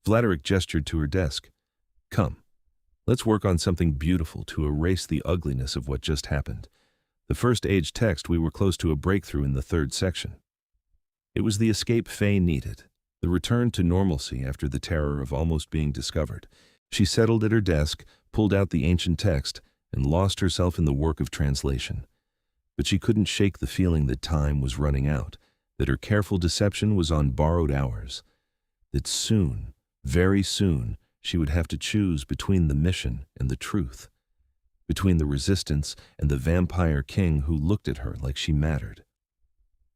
Vladeric gestured to her desk. Come, let's work on something beautiful to erase the ugliness of what just happened. The first age text, we were close to a breakthrough in the third section. It was the escape Faye needed, the return to normalcy after the terror of almost being discovered. She settled at her desk, pulled out the ancient text, and lost herself in the work of translation. But she couldn't shake the feeling that time was running out, that her careful deception was on borrowed hours, that soon, very soon, she would have to choose between the mission and the truth, between the resistance and the Vampire King who looked at her like she mattered.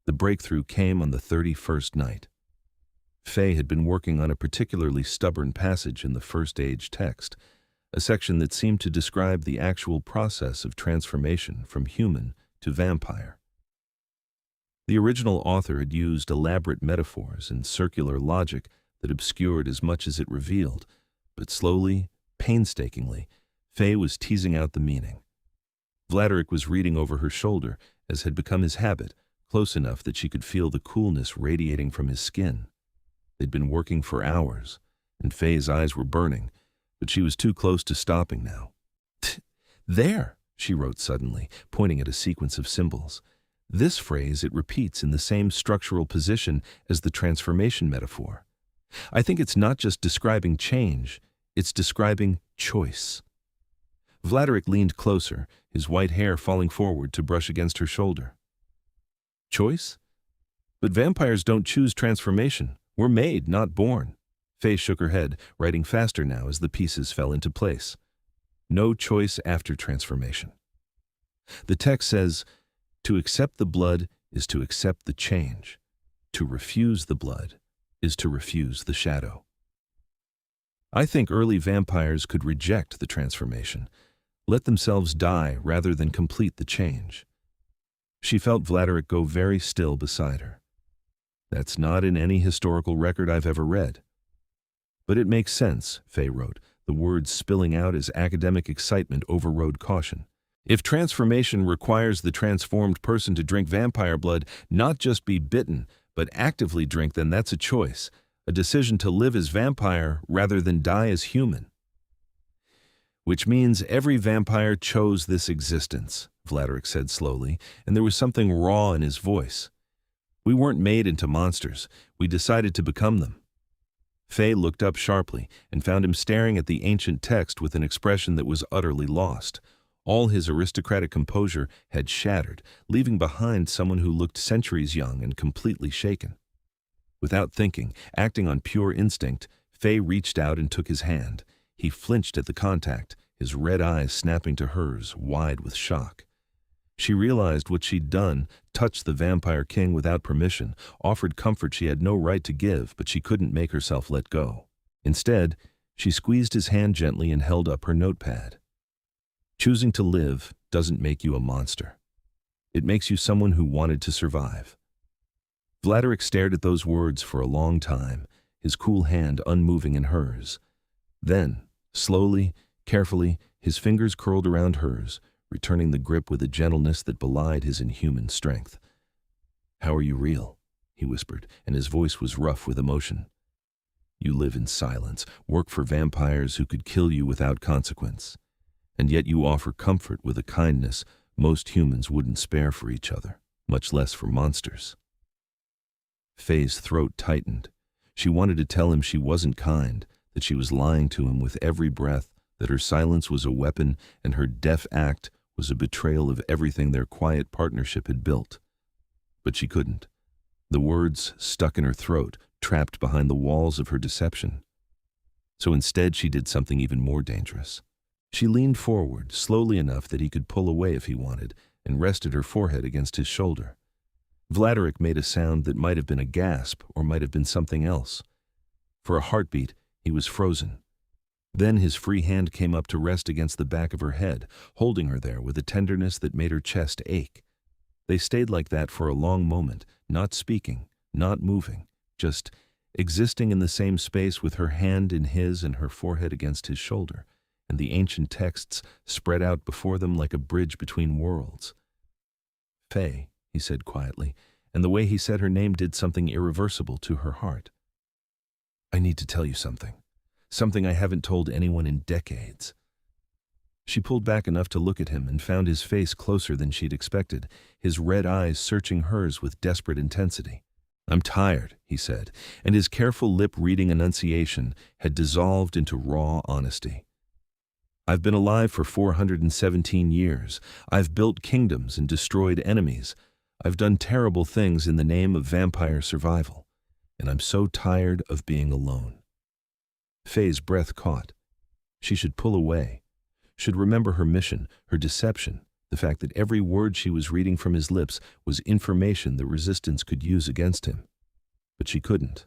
The breakthrough came on the 31st night. Faye had been working on a particularly stubborn passage in the first age text, a section that seemed to describe the actual process of transformation from human to vampire. The original author had used elaborate metaphors and circular logic that obscured as much as it revealed, but slowly, painstakingly, Faye was teasing out the meaning. Vladeric was reading over her shoulder, as had become his habit, close enough that she could feel the coolness radiating from his skin. They'd been working for hours, and Faye's eyes were burning, but she was too close to stopping now. There, she wrote suddenly, pointing at a sequence of symbols. This phrase it repeats in the same structural position as the transformation metaphor. I think it's not just describing change, it's describing choice. Vladeric leaned closer, his white hair falling forward to brush against her shoulder. Choice? But vampires don't choose transformation. We're made, not born. Faye shook her head, writing faster now as the pieces fell into place. No choice after transformation. The text says, to accept the blood is to accept the change. To refuse the blood is to refuse the shadow. I think early vampires could reject the transformation, let themselves die rather than complete the change. She felt Vladeric go very still beside her. That's not in any historical record I've ever read. But it makes sense, Faye wrote, the words spilling out as academic excitement overrode caution. If transformation requires the transformed person to drink vampire blood, not just be bitten, but actively drink, then that's a choice, a decision to live as vampire rather than die as human. Which means every vampire chose this existence, Vladeric said slowly, and there was something raw in his voice. We weren't made into monsters. We decided to become them. Faye looked up sharply and found him staring at the ancient text with an expression that was utterly lost. All his aristocratic composure had shattered, leaving behind someone who looked centuries young and completely shaken. Without thinking, acting on pure instinct, Faye reached out and took his hand. He flinched at the contact, his red eyes snapping to hers, wide with shock. She realized what she'd done, touched the Vampire King without permission, offered comfort she had no right to give, but she couldn't make herself let go. Instead, She squeezed his hand gently and held up her notepad. Choosing to live doesn't make you a monster. It makes you someone who wanted to survive. Vladeric stared at those words for a long time, his cool hand unmoving in hers. Then, slowly, carefully, his fingers curled around hers, returning the grip with a gentleness that belied his inhuman strength. "How are you real?" he whispered, and his voice was rough with emotion. "You live in silence, work for vampires who could kill you without consequence. And yet you offer comfort with a kindness most humans wouldn't spare for each other, much less for monsters." Faye's throat tightened. She wanted to tell him she wasn't kind, that she was lying to him with every breath, that her silence was a weapon and her deaf act was a betrayal of everything their quiet partnership had built. But she couldn't. The words stuck in her throat, trapped behind the walls of her deception. So instead she did something even more dangerous. She leaned forward, slowly enough that he could pull away if he wanted, and rested her forehead against his shoulder. Vladeric made a sound that might have been a gasp or might have been something else. For a heartbeat, he was frozen. Then his free hand came up to rest against the back of her head, holding her there with a tenderness that made her chest ache. They stayed like that for a long moment, not speaking, not moving, just existing in the same space with her hand in his and her forehead against his shoulder, and the ancient texts spread out before them like a bridge between worlds. "Faye," he said quietly, and the way he said her name did something irreversible to her heart. "I need to tell you something. Something I haven't told anyone in decades." She pulled back enough to look at him and found his face closer than she'd expected, his red eyes searching hers with desperate intensity. "I'm tired," he said, and his careful lip-reading enunciation had dissolved into raw honesty. "I've been alive for 417 years. I've built kingdoms and destroyed enemies. I've done terrible things in the name of vampire survival, and I'm so tired of being alone." Faye's breath caught. She should pull away, should remember her mission, her deception, the fact that every word she was reading from his lips was information the resistance could use against him. But she couldn't,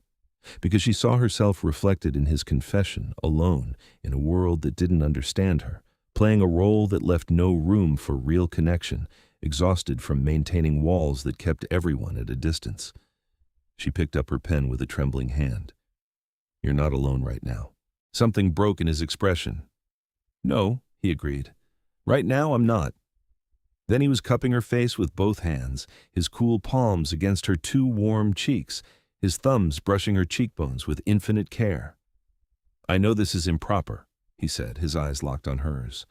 because she saw herself reflected in his confession, alone, in a world that didn't understand her, playing a role that left no room for real connection, exhausted from maintaining walls that kept everyone at a distance. She picked up her pen with a trembling hand. "You're not alone right now." Something broke in his expression. "No," he agreed. "Right now I'm not." Then he was cupping her face with both hands, his cool palms against her two warm cheeks, his thumbs brushing her cheekbones with infinite care. "I know this is improper," he said, his eyes locked on hers.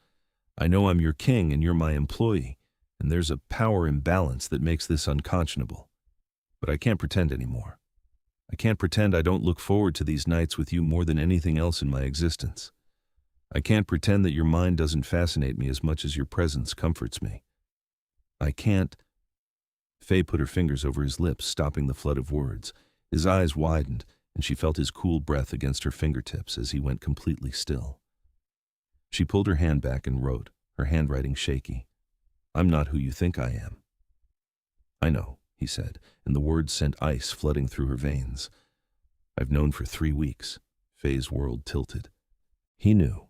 "I know I'm your king and you're my employee, and there's a power imbalance that makes this unconscionable. But I can't pretend anymore. I can't pretend I don't look forward to these nights with you more than anything else in my existence. I can't pretend that your mind doesn't fascinate me as much as your presence comforts me. I can't—" Faye put her fingers over his lips, stopping the flood of words. His eyes widened, and she felt his cool breath against her fingertips as he went completely still. She pulled her hand back and wrote, her handwriting shaky. "I'm not who you think I am." "I know," he said, and the words sent ice flooding through her veins. "I've known for 3 weeks." Faye's world tilted. He knew.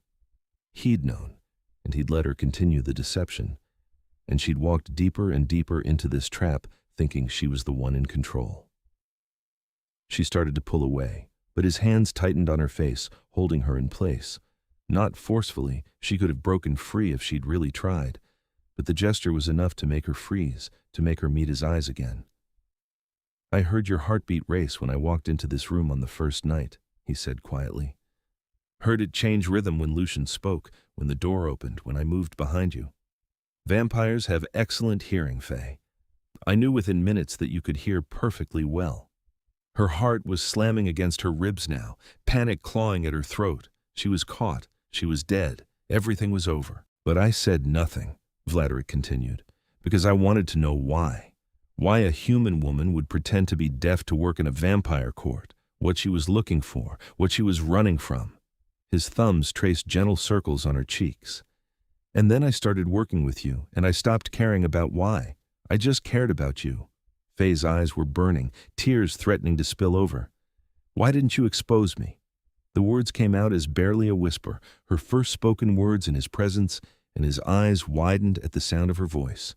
He'd known, and he'd let her continue the deception. And she'd walked deeper and deeper into this trap, thinking she was the one in control. She started to pull away, but his hands tightened on her face, holding her in place. Not forcefully, she could have broken free if she'd really tried, but the gesture was enough to make her freeze, to make her meet his eyes again. "I heard your heartbeat race when I walked into this room on the first night," he said quietly. "Heard it change rhythm when Lucian spoke, when the door opened, when I moved behind you. Vampires have excellent hearing, Faye. I knew within minutes that you could hear perfectly well." Her heart was slamming against her ribs now, panic clawing at her throat. She was caught. She was dead. Everything was over. "But I said nothing," Vladeric continued, "because I wanted to know why. Why a human woman would pretend to be deaf to work in a vampire court, what she was looking for, what she was running from." His thumbs traced gentle circles on her cheeks. "And then I started working with you, and I stopped caring about why. I just cared about you." Faye's eyes were burning, tears threatening to spill over. "Why didn't you expose me? The words came out as barely a whisper, her first spoken words in his presence, and his eyes widened at the sound of her voice.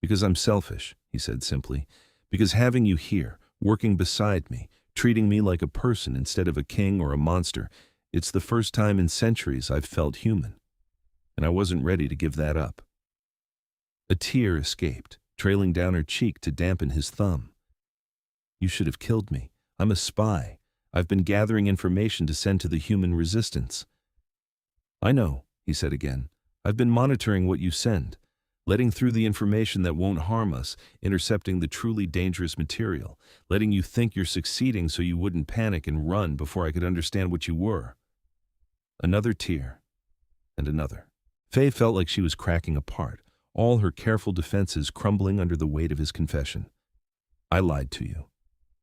"Because I'm selfish," he said simply. "Because having you here, working beside me, treating me like a person instead of a king or a monster, it's the first time in centuries I've felt human. And I wasn't ready to give that up." A tear escaped, trailing down her cheek to dampen his thumb. "You should have killed me. I'm a spy. I've been gathering information to send to the human resistance." "I know," he said again. "I've been monitoring what you send, letting through the information that won't harm us, intercepting the truly dangerous material, letting you think you're succeeding so you wouldn't panic and run before I could understand what you were." Another tear, and another. Faye felt like she was cracking apart, all her careful defenses crumbling under the weight of his confession. "I lied to you."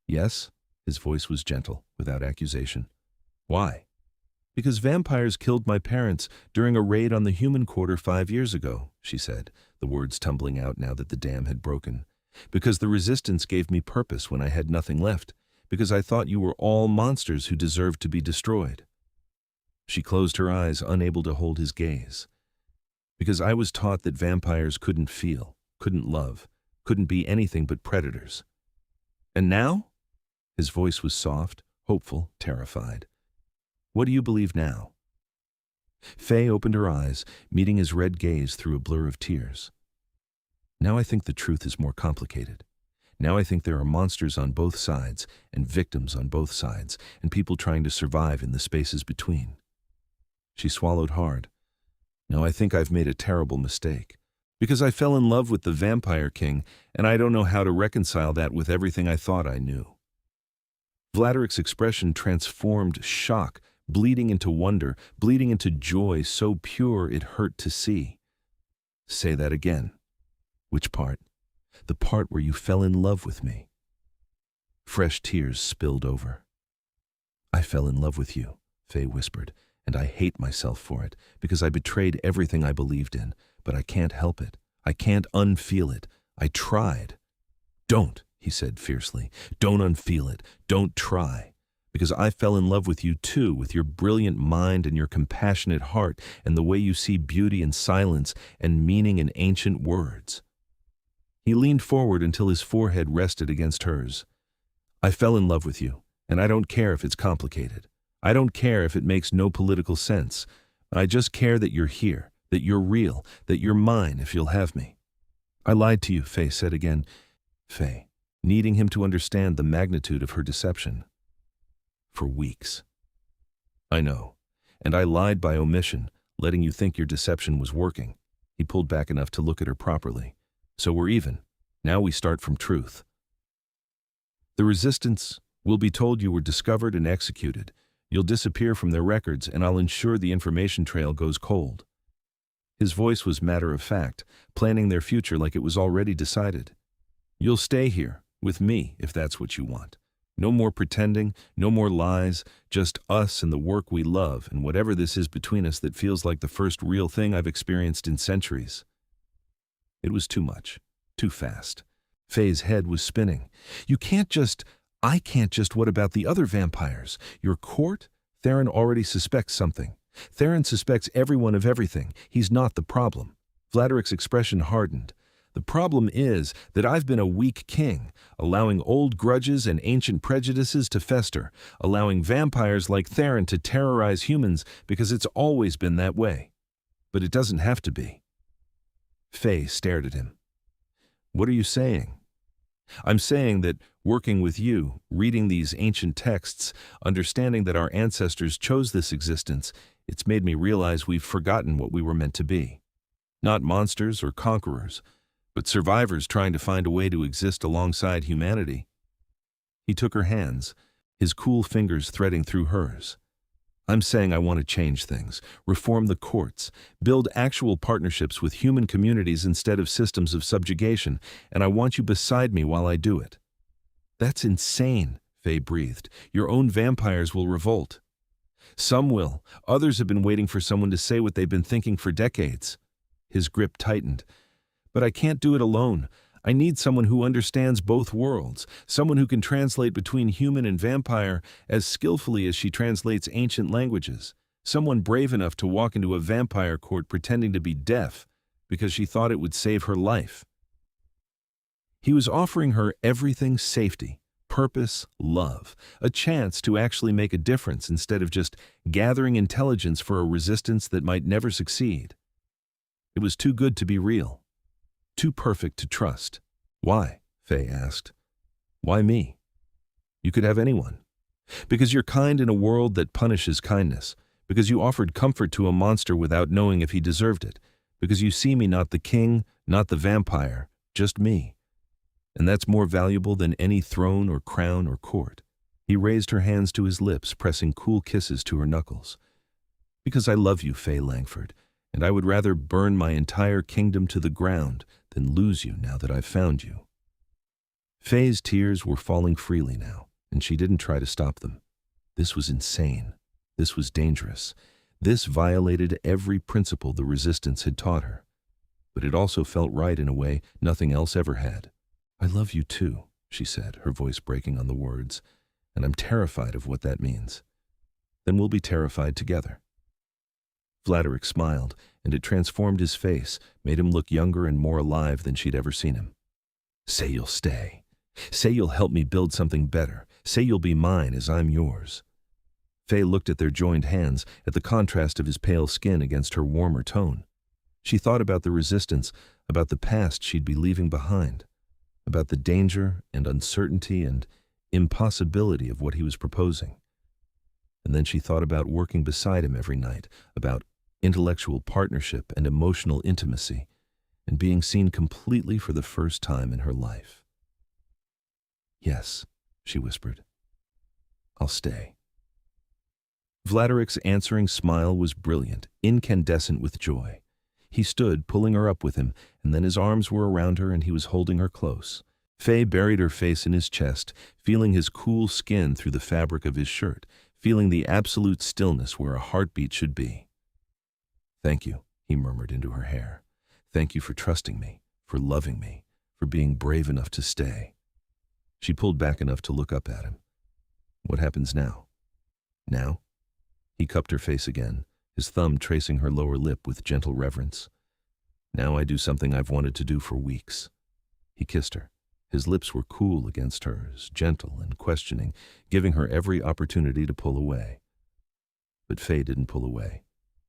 "Yes?" His voice was gentle, without accusation. "Why?" "Because vampires killed my parents during a raid on the human quarter 5 years ago," she said, the words tumbling out now that the dam had broken. "Because the resistance gave me purpose when I had nothing left. Because I thought you were all monsters who deserved to be destroyed." She closed her eyes, unable to hold his gaze. "Because I was taught that vampires couldn't feel, couldn't love, couldn't be anything but predators." "And now?" His voice was soft, hopeful, terrified. "What do you believe now?" Faye opened her eyes, meeting his red gaze through a blur of tears. "Now I think the truth is more complicated. Now I think there are monsters on both sides, and victims on both sides, and people trying to survive in the spaces between." She swallowed hard. "Now I think I've made a terrible mistake. Because I fell in love with the Vampire King, and I don't know how to reconcile that with everything I thought I knew." Vladeric's expression transformed shock, bleeding into wonder, bleeding into joy so pure it hurt to see. "Say that again." "Which part?" "The part where you fell in love with me." Fresh tears spilled over. "I fell in love with you," Faye whispered, "and I hate myself for it, because I betrayed everything I believed in, but I can't help it. I can't unfeel it. I tried." "Don't," he said fiercely. "Don't unfeel it. Don't try. Because I fell in love with you too, with your brilliant mind and your compassionate heart and the way you see beauty in silence and meaning in ancient words." He leaned forward until his forehead rested against hers. "I fell in love with you, and I don't care if it's complicated. I don't care if it makes no political sense. I just care that you're here, that you're real, that you're mine if you'll have me." "I lied to you," Faye said again. Faye, needing him to understand the magnitude of her deception. "For weeks." "I know. And I lied by omission, letting you think your deception was working." He pulled back enough to look at her properly. "So we're even. Now we start from truth. The resistance will be told you were discovered and executed. You'll disappear from their records, and I'll ensure the information trail goes cold." His voice was matter of fact, planning their future like it was already decided. "You'll stay here, with me, if that's what you want. No more pretending, no more lies, just us and the work we love and whatever this is between us that feels like the first real thing I've experienced in centuries." It was too much, too fast. Faye's head was spinning. I can't just, what about the other vampires? Your court? Theron already suspects something. Theron suspects everyone of everything. He's not the problem. Vladeric's expression hardened. "The problem is that I've been a weak king, allowing old grudges and ancient prejudices to fester, allowing vampires like Theron to terrorize humans because it's always been that way. But it doesn't have to be." Faye stared at him. "What are you saying?" "I'm saying that working with you, reading these ancient texts, understanding that our ancestors chose this existence, it's made me realize we've forgotten what we were meant to be. Not monsters or conquerors, but survivors trying to find a way to exist alongside humanity." He took her hands, his cool fingers threading through hers. "I'm saying I want to change things, reform the courts, build actual partnerships with human communities instead of systems of subjugation, and I want you beside me while I do it." "That's insane," Faye breathed. "Your own vampires will revolt." "Some will. Others have been waiting for someone to say what they've been thinking for decades." His grip tightened. "But I can't do it alone. I need someone who understands both worlds, someone who can translate between human and vampire as skillfully as she translates ancient languages, someone brave enough to walk into a vampire court pretending to be deaf because she thought it would save her life. He was offering her everything: safety, purpose, love, a chance to actually make a difference instead of just gathering intelligence for a resistance that might never succeed. It was too good to be real, too perfect to trust. Why? Faye asked. Why me? You could have anyone. Because you're kind in a world that punishes kindness. Because you offered comfort to a monster without knowing if he deserved it. Because you see me not the king, not the vampire, just me. And that's more valuable than any throne or crown or court. He raised her hands to his lips, pressing cool kisses to her knuckles. Because I love you, Faye Langford, and I would rather burn my entire kingdom to the ground than lose you now that I've found you. Faye's tears were falling freely now, and she didn't try to stop them. This was insane. This was dangerous. This violated every principle the resistance had taught her. But it also felt right in a way nothing else ever had. I love you too, she said, her voice breaking on the words, and I'm terrified of what that means. Then we'll be terrified together. Vladeric smiled, and it transformed his face, made him look younger and more alive than she'd ever seen him. Say you'll stay. Say you'll help me build something better. Say you'll be mine as I'm yours. Faye looked at their joined hands, at the contrast of his pale skin against her warmer tone. She thought about the resistance, about the past she'd be leaving behind, about the danger and uncertainty and impossibility of what he was proposing. And then she thought about working beside him every night, about intellectual partnership and emotional intimacy, and being seen completely for the first time in her life. Yes, she whispered. I'll stay. Vladeric's answering smile was brilliant, incandescent with joy. He stood, pulling her up with him, and then his arms were around her and he was holding her close. Faye buried her face in his chest, feeling his cool skin through the fabric of his shirt, feeling the absolute stillness where a heartbeat should be. Thank you, he murmured into her hair. Thank you for trusting me, for loving me, for being brave enough to stay. She pulled back enough to look up at him. What happens now? Now? He cupped her face again, his thumb tracing her lower lip with gentle reverence. Now I do something I've wanted to do for weeks. He kissed her. His lips were cool against hers, gentle and questioning, giving her every opportunity to pull away. But Faye didn't pull away.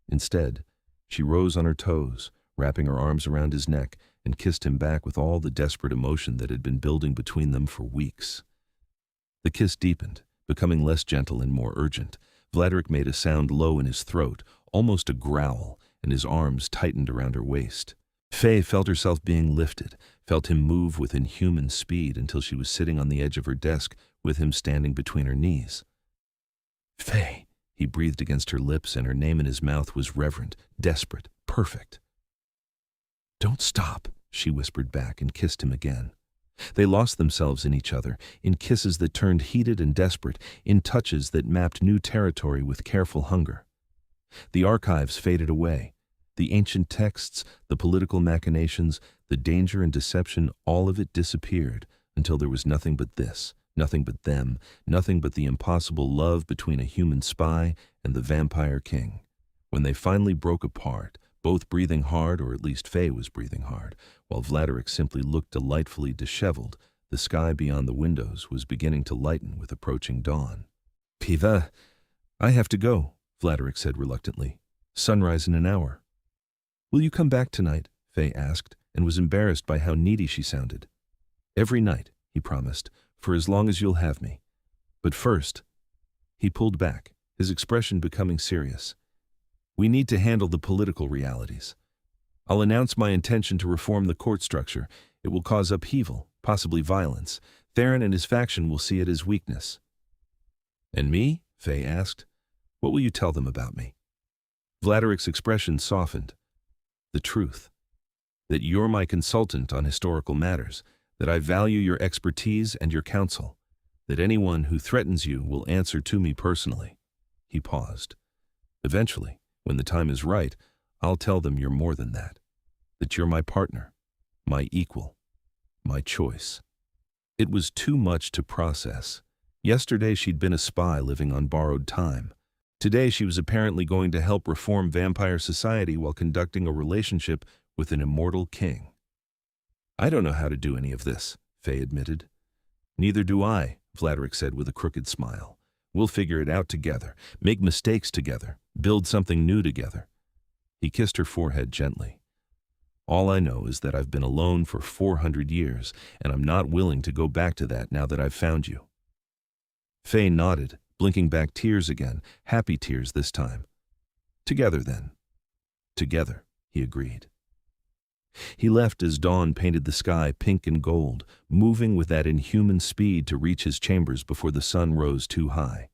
Instead, she rose on her toes, wrapping her arms around his neck, and kissed him back with all the desperate emotion that had been building between them for weeks. The kiss deepened, becoming less gentle and more urgent. Vladeric made a sound low in his throat, almost a growl, and his arms tightened around her waist. Faye felt herself being lifted, felt him move with inhuman speed until she was sitting on the edge of her desk with him standing between her knees. Faye, he breathed against her lips, and her name in his mouth was reverent, desperate, perfect. Don't stop, she whispered back and kissed him again. They lost themselves in each other, in kisses that turned heated and desperate, in touches that mapped new territory with careful hunger. The archives faded away. The ancient texts, the political machinations, the danger and deception, all of it disappeared until there was nothing but this, nothing but them, nothing but the impossible love between a human spy and the Vampire King. When they finally broke apart, both breathing hard, or at least Faye was breathing hard, while Vladeric simply looked delightfully disheveled, the sky beyond the windows was beginning to lighten with approaching dawn. Piva, I have to go, Vladeric said reluctantly. Sunrise in an hour. Will you come back tonight? Faye asked, and was embarrassed by how needy she sounded. Every night, he promised, for as long as you'll have me. But first, he pulled back, his expression becoming serious. We need to handle the political realities. I'll announce my intention to reform the court structure. It will cause upheaval, possibly violence. Theron and his faction will see it as weakness. And me? Faye asked. What will you tell them about me? Vladeric's expression softened. The truth. That you're my consultant on historical matters, that I value your expertise and your counsel, that anyone who threatens you will answer to me personally. He paused. Eventually, when the time is right, I'll tell them you're more than that you're my partner, my equal. My choice. It was too much to process. Yesterday she'd been a spy living on borrowed time. Today she was apparently going to help reform vampire society while conducting a relationship with an immortal king. I don't know how to do any of this, Faye admitted. Neither do I, Vladeric said with a crooked smile. We'll figure it out together, make mistakes together, build something new together. He kissed her forehead gently. All I know is that I've been alone for 400 years, and I'm not willing to go back to that now that I've found you. Faye nodded, blinking back tears again, happy tears this time. Together then. Together, he agreed. He left as dawn painted the sky pink and gold, moving with that inhuman speed to reach his chambers before the sun rose too high.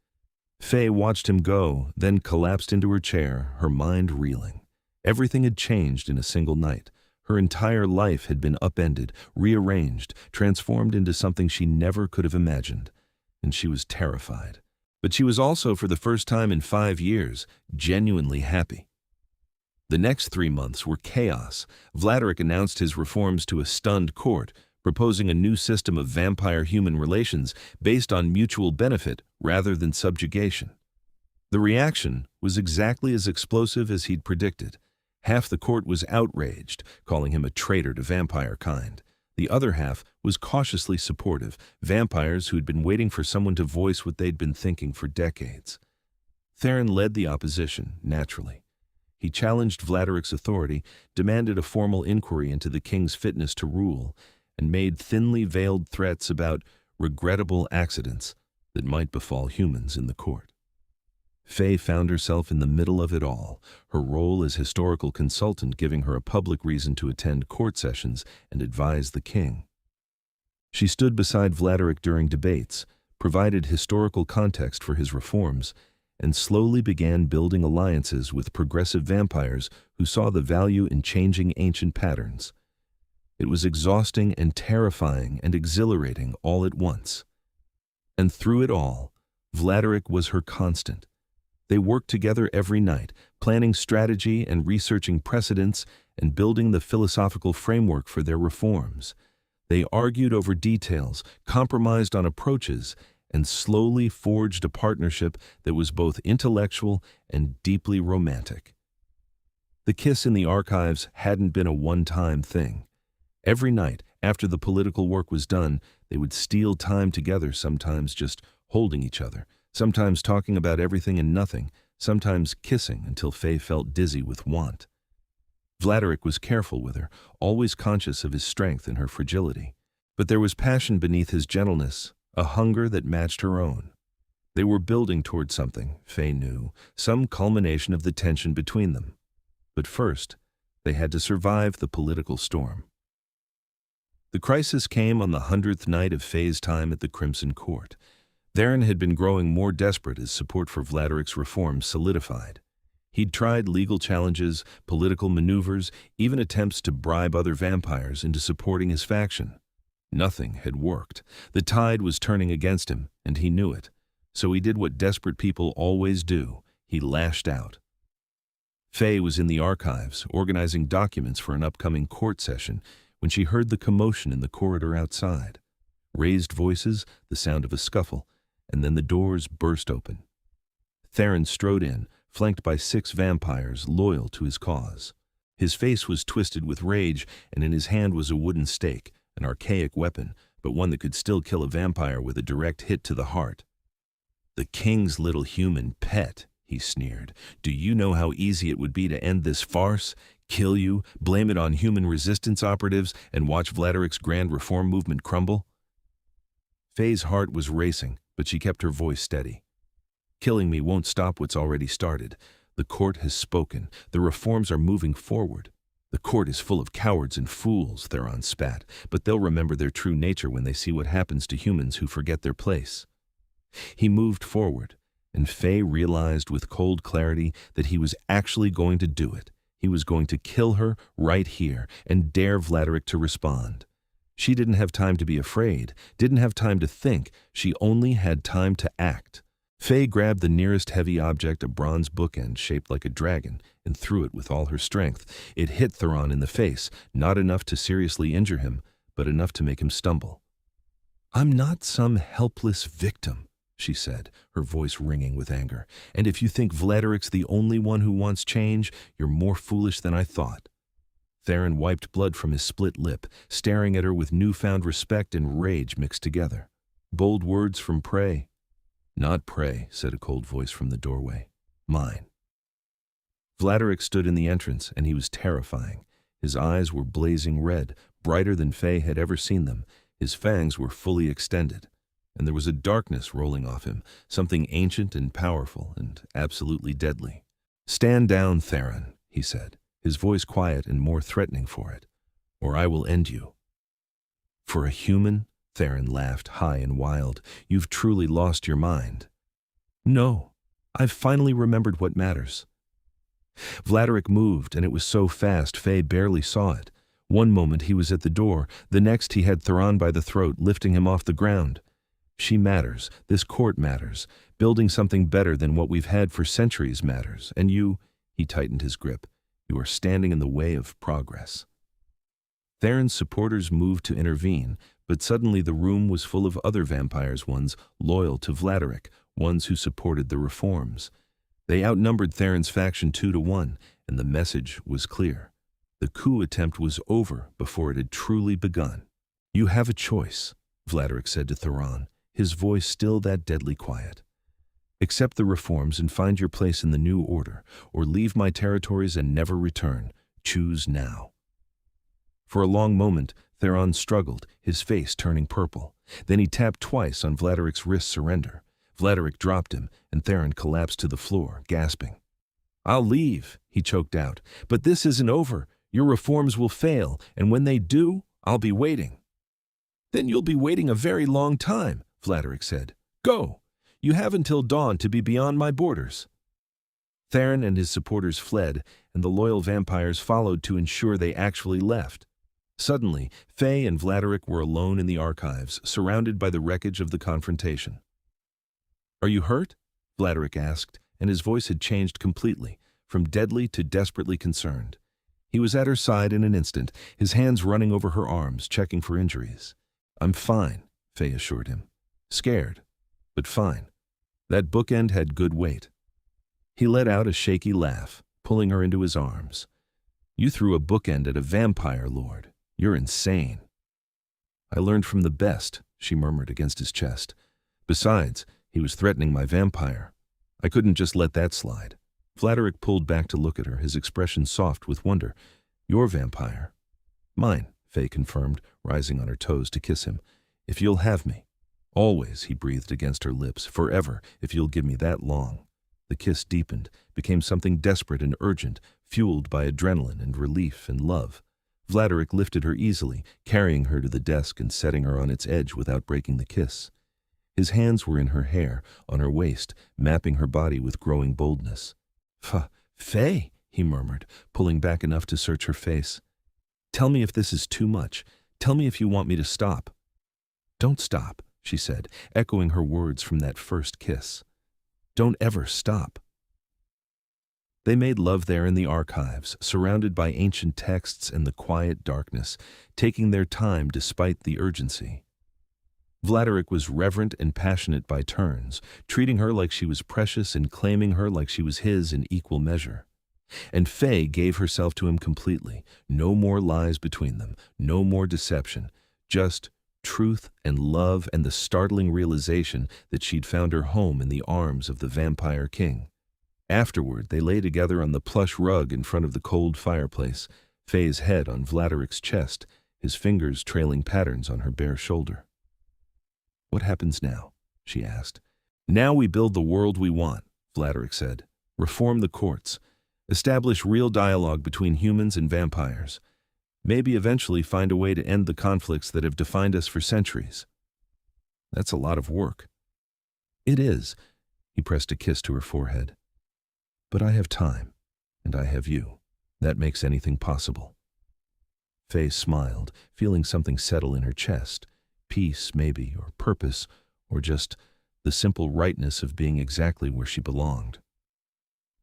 Faye watched him go, then collapsed into her chair, her mind reeling. Everything had changed in a single night. Her entire life had been upended, rearranged, transformed into something she never could have imagined. And she was terrified. But she was also, for the first time in 5 years, genuinely happy. The next 3 months were chaos. Vladeric announced his reforms to a stunned court, proposing a new system of vampire-human relations based on mutual benefit rather than subjugation. The reaction was exactly as explosive as he'd predicted. Half the court was outraged, calling him a traitor to vampire kind. The other half was cautiously supportive, vampires who'd been waiting for someone to voice what they'd been thinking for decades. Theron led the opposition, naturally. He challenged Vladeric's authority, demanded a formal inquiry into the king's fitness to rule, and made thinly veiled threats about regrettable accidents that might befall humans in the court. Faye found herself in the middle of it all, her role as historical consultant giving her a public reason to attend court sessions and advise the king. She stood beside Vladeric during debates, provided historical context for his reforms, and slowly began building alliances with progressive vampires who saw the value in changing ancient patterns. It was exhausting and terrifying and exhilarating all at once. And through it all, Vladeric was her constant. They worked together every night, planning strategy and researching precedents and building the philosophical framework for their reforms. They argued over details, compromised on approaches, and slowly forged a partnership that was both intellectual and deeply romantic. The kiss in the archives hadn't been a one-time thing. Every night, after the political work was done, they would steal time together, sometimes just holding each other, sometimes talking about everything and nothing, sometimes kissing until Faye felt dizzy with want. Vladeric was careful with her, always conscious of his strength and her fragility. But there was passion beneath his gentleness, a hunger that matched her own. They were building toward something, Faye knew, some culmination of the tension between them. But first, they had to survive the political storm. The crisis came on the 100th night of Faye's time at the Crimson Court. Theron had been growing more desperate as support for Vladeric's reforms solidified. He'd tried legal challenges, political maneuvers, even attempts to bribe other vampires into supporting his faction. Nothing had worked. The tide was turning against him, and he knew it. So he did what desperate people always do. He lashed out. Faye was in the archives, organizing documents for an upcoming court session, when she heard the commotion in the corridor outside. Raised voices, the sound of a scuffle, and then the doors burst open. Theron strode in, flanked by 6 vampires loyal to his cause. His face was twisted with rage, and in his hand was a wooden stake, an archaic weapon, but one that could still kill a vampire with a direct hit to the heart. "The king's little human pet," he sneered. "Do you know how easy it would be to end this farce? Kill you, blame it on human resistance operatives, and watch Vladeric's grand reform movement crumble?" Faye's heart was racing, but she kept her voice steady. "Killing me won't stop what's already started. The court has spoken. The reforms are moving forward. The court is full of cowards and fools," Theron spat, "but they'll remember their true nature when they see what happens to humans who forget their place." He moved forward, and Faye realized with cold clarity that he was actually going to do it. He was going to kill her right here and dare Vladeric to respond. She didn't have time to be afraid, didn't have time to think. She only had time to act. Faye grabbed the nearest heavy object, a bronze bookend shaped like a dragon, and threw it with all her strength. It hit Theron in the face, not enough to seriously injure him, but enough to make him stumble. "I'm not some helpless victim," she said, her voice ringing with anger. "And if you think Vladeric's the only one who wants change, you're more foolish than I thought." Theron wiped blood from his split lip, staring at her with newfound respect and rage mixed together. Bold words from prey. "Not prey," said a cold voice from the doorway. "Mine." Vladeric stood in the entrance, and he was terrifying. His eyes were blazing red, brighter than Faye had ever seen them. His fangs were fully extended, and there was a darkness rolling off him, something ancient and powerful and absolutely deadly. "Stand down, Theron," he said, his voice quiet and more threatening for it, "or I will end you." "For a human?" Theron laughed, high and wild. "You've truly lost your mind." "No, I've finally remembered what matters." Vladeric moved, and it was so fast Faye barely saw it. One moment he was at the door, the next he had Theron by the throat, lifting him off the ground. "She matters. This court matters. Building something better than what we've had for centuries matters. And you," he tightened his grip, "you are standing in the way of progress." Theron's supporters moved to intervene, but suddenly the room was full of other vampires, ones loyal to Vladeric, ones who supported the reforms. They outnumbered Theron's faction 2-1, and the message was clear. The coup attempt was over before it had truly begun. "You have a choice," Vladeric said to Theron, his voice still that deadly quiet. "Accept the reforms and find your place in the new order, or leave my territories and never return. Choose now." For a long moment, Theron struggled, his face turning purple. Then he tapped twice on Vladeric's wrist surrender. Vladeric dropped him, and Theron collapsed to the floor, gasping. "I'll leave," he choked out, "but this isn't over. Your reforms will fail, and when they do, I'll be waiting." "Then you'll be waiting a very long time," Vladeric said. "Go. You have until dawn to be beyond my borders." Theron and his supporters fled, and the loyal vampires followed to ensure they actually left. Suddenly, Faye and Vladeric were alone in the archives, surrounded by the wreckage of the confrontation. "Are you hurt?" Vladeric asked, and his voice had changed completely, from deadly to desperately concerned. He was at her side in an instant, his hands running over her arms, checking for injuries. "I'm fine," Faye assured him. "Scared, but fine. That bookend had good weight." He let out a shaky laugh, pulling her into his arms. "You threw a bookend at a vampire lord. You're insane." "I learned from the best," she murmured against his chest. "Besides, he was threatening my vampire. I couldn't just let that slide." Vladeric pulled back to look at her, his expression soft with wonder. "Your vampire?" "Mine," Faye confirmed, rising on her toes to kiss him. "If you'll have me." "Always," he breathed against her lips. "Forever, if you'll give me that long." The kiss deepened, became something desperate and urgent, fueled by adrenaline and relief and love. Vladeric lifted her easily, carrying her to the desk and setting her on its edge without breaking the kiss. His hands were in her hair, on her waist, mapping her body with growing boldness. "Faye," he murmured, pulling back enough to search her face. "Tell me if this is too much. Tell me if you want me to stop." "Don't stop," she said, echoing her words from that first kiss. "Don't ever stop." They made love there in the archives, surrounded by ancient texts and the quiet darkness, taking their time despite the urgency. Vladeric was reverent and passionate by turns, treating her like she was precious and claiming her like she was his in equal measure. And Faye gave herself to him completely. No more lies between them, no more deception, just truth and love and the startling realization that she'd found her home in the arms of the Vampire King. Afterward, they lay together on the plush rug in front of the cold fireplace, Faye's head on Vladeric's chest, his fingers trailing patterns on her bare shoulder. "What happens now?" she asked. "Now we build the world we want," Vladeric said. "Reform the courts. Establish real dialogue between humans and vampires. Maybe eventually find a way to end the conflicts that have defined us for centuries." "That's a lot of work." "It is." He pressed a kiss to her forehead. "But I have time, and I have you. That makes anything possible." Faye smiled, feeling something settle in her chest. Peace, maybe, or purpose, or just the simple rightness of being exactly where she belonged.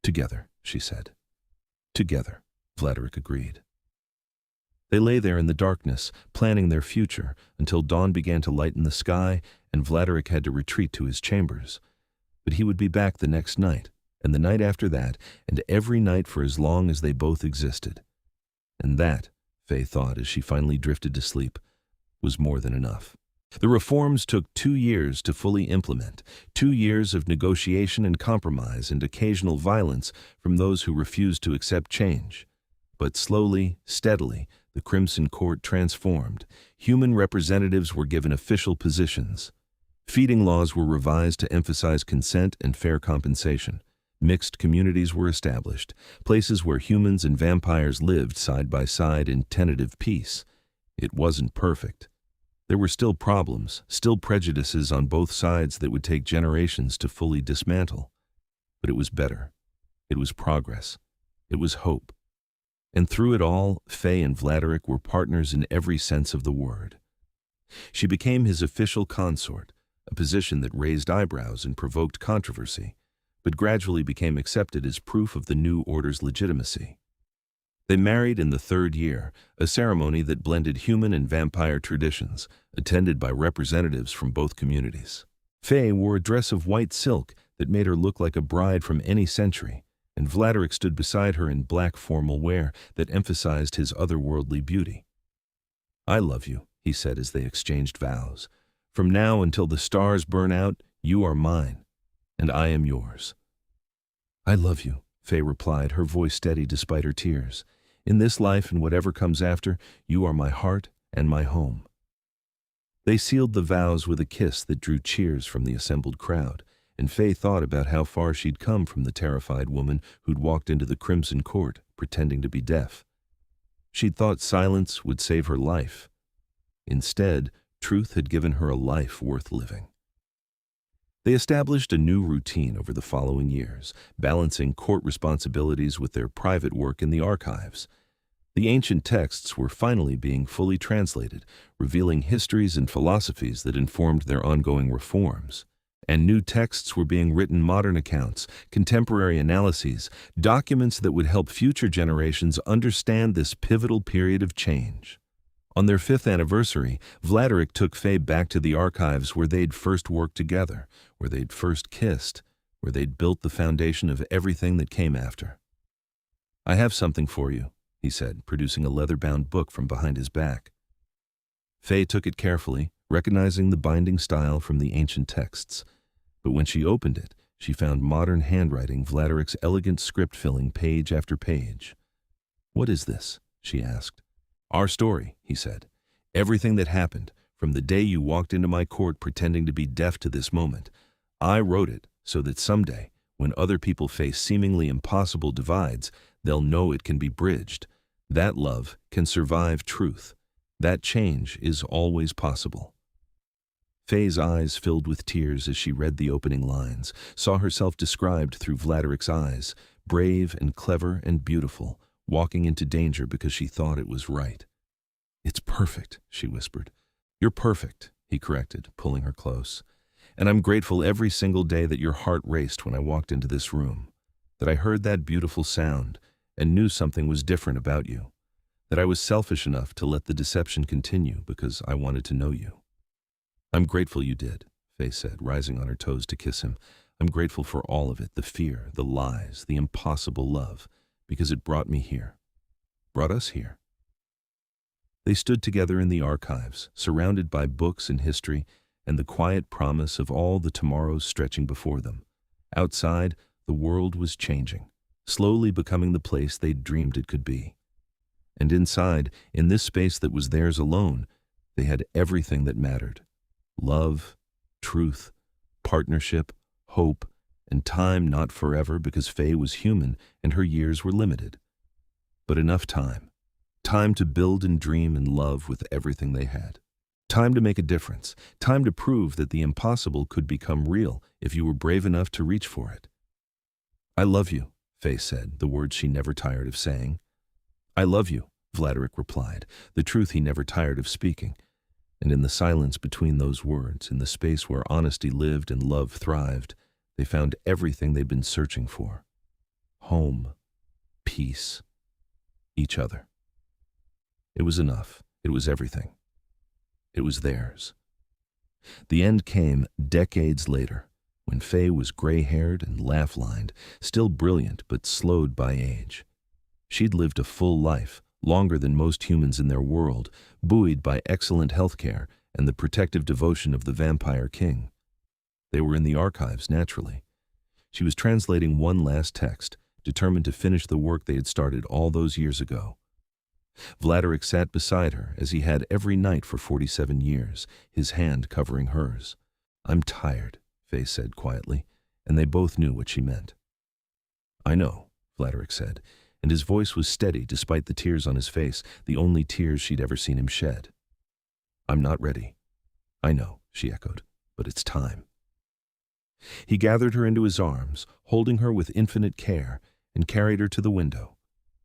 "Together," she said. "Together," Vladeric agreed. They lay there in the darkness, planning their future, until dawn began to lighten the sky and Vladeric had to retreat to his chambers. But he would be back the next night, and the night after that, and every night for as long as they both existed. And that, Faye thought as she finally drifted to sleep, was more than enough. The reforms took 2 years to fully implement, 2 years of negotiation and compromise and occasional violence from those who refused to accept change. But slowly, steadily, the Crimson Court transformed. Human representatives were given official positions. Feeding laws were revised to emphasize consent and fair compensation. Mixed communities were established, places where humans and vampires lived side by side in tentative peace. It wasn't perfect. There were still problems, still prejudices on both sides that would take generations to fully dismantle. But it was better. It was progress. It was hope. And through it all, Faye and Vladeric were partners in every sense of the word. She became his official consort, a position that raised eyebrows and provoked controversy, but gradually became accepted as proof of the new order's legitimacy. They married in the 3rd year, a ceremony that blended human and vampire traditions, attended by representatives from both communities. Faye wore a dress of white silk that made her look like a bride from any century, and Vladeric stood beside her in black formal wear that emphasized his otherworldly beauty. "I love you," he said as they exchanged vows. "From now until the stars burn out, you are mine, and I am yours." "I love you," Faye replied, her voice steady despite her tears. "In this life and whatever comes after, you are my heart and my home." They sealed the vows with a kiss that drew cheers from the assembled crowd, and Faye thought about how far she'd come from the terrified woman who'd walked into the Crimson Court pretending to be deaf. She'd thought silence would save her life. Instead, truth had given her a life worth living. They established a new routine over the following years, balancing court responsibilities with their private work in the archives. The ancient texts were finally being fully translated, revealing histories and philosophies that informed their ongoing reforms. And new texts were being written, modern accounts, contemporary analyses, documents that would help future generations understand this pivotal period of change. On their 5th anniversary, Vladeric took Faye back to the archives where they'd first worked together, where they'd first kissed, where they'd built the foundation of everything that came after. "I have something for you," he said, producing a leather-bound book from behind his back. Faye took it carefully, recognizing the binding style from the ancient texts. But when she opened it, she found modern handwriting, Vladeric's elegant script filling page after page. "What is this?" she asked. "Our story," he said. "Everything that happened, from the day you walked into my court pretending to be deaf to this moment. I wrote it so that someday, when other people face seemingly impossible divides, they'll know it can be bridged. That love can survive truth. That change is always possible." Faye's eyes filled with tears as she read the opening lines, saw herself described through Vladeric's eyes, brave and clever and beautiful, walking into danger because she thought it was right. "It's perfect," she whispered. "You're perfect," he corrected, pulling her close. "And I'm grateful every single day that your heart raced when I walked into this room, that I heard that beautiful sound and knew something was different about you, that I was selfish enough to let the deception continue because I wanted to know you." "I'm grateful you did," Faye said, rising on her toes to kiss him. "I'm grateful for all of it, the fear, the lies, the impossible love, because it brought me here, brought us here." They stood together in the archives, surrounded by books and history, and the quiet promise of all the tomorrows stretching before them. Outside, the world was changing, slowly becoming the place they'd dreamed it could be. And inside, in this space that was theirs alone, they had everything that mattered. Love, truth, partnership, hope, and time not forever because Faye was human and her years were limited. But enough time. Time to build and dream and love with everything they had. Time to make a difference. Time to prove that the impossible could become real if you were brave enough to reach for it. "I love you," Faye said, the words she never tired of saying. "I love you," Vladeric replied, the truth he never tired of speaking. And in the silence between those words, in the space where honesty lived and love thrived, they found everything they'd been searching for. Home, peace, each other. It was enough. It was everything. It was theirs. The end came decades later, when Faye was gray-haired and laugh-lined, still brilliant but slowed by age. She'd lived a full life, longer than most humans in their world, buoyed by excellent health care and the protective devotion of the Vampire King. They were in the archives, naturally. She was translating one last text, determined to finish the work they had started all those years ago. Vladeric sat beside her, as he had every night for 47 years, his hand covering hers. "I'm tired," Faye said quietly, and they both knew what she meant. "I know," Vladeric said, and his voice was steady despite the tears on his face, the only tears she'd ever seen him shed. "I'm not ready." "I know," she echoed, "but it's time." He gathered her into his arms, holding her with infinite care, and carried her to the window.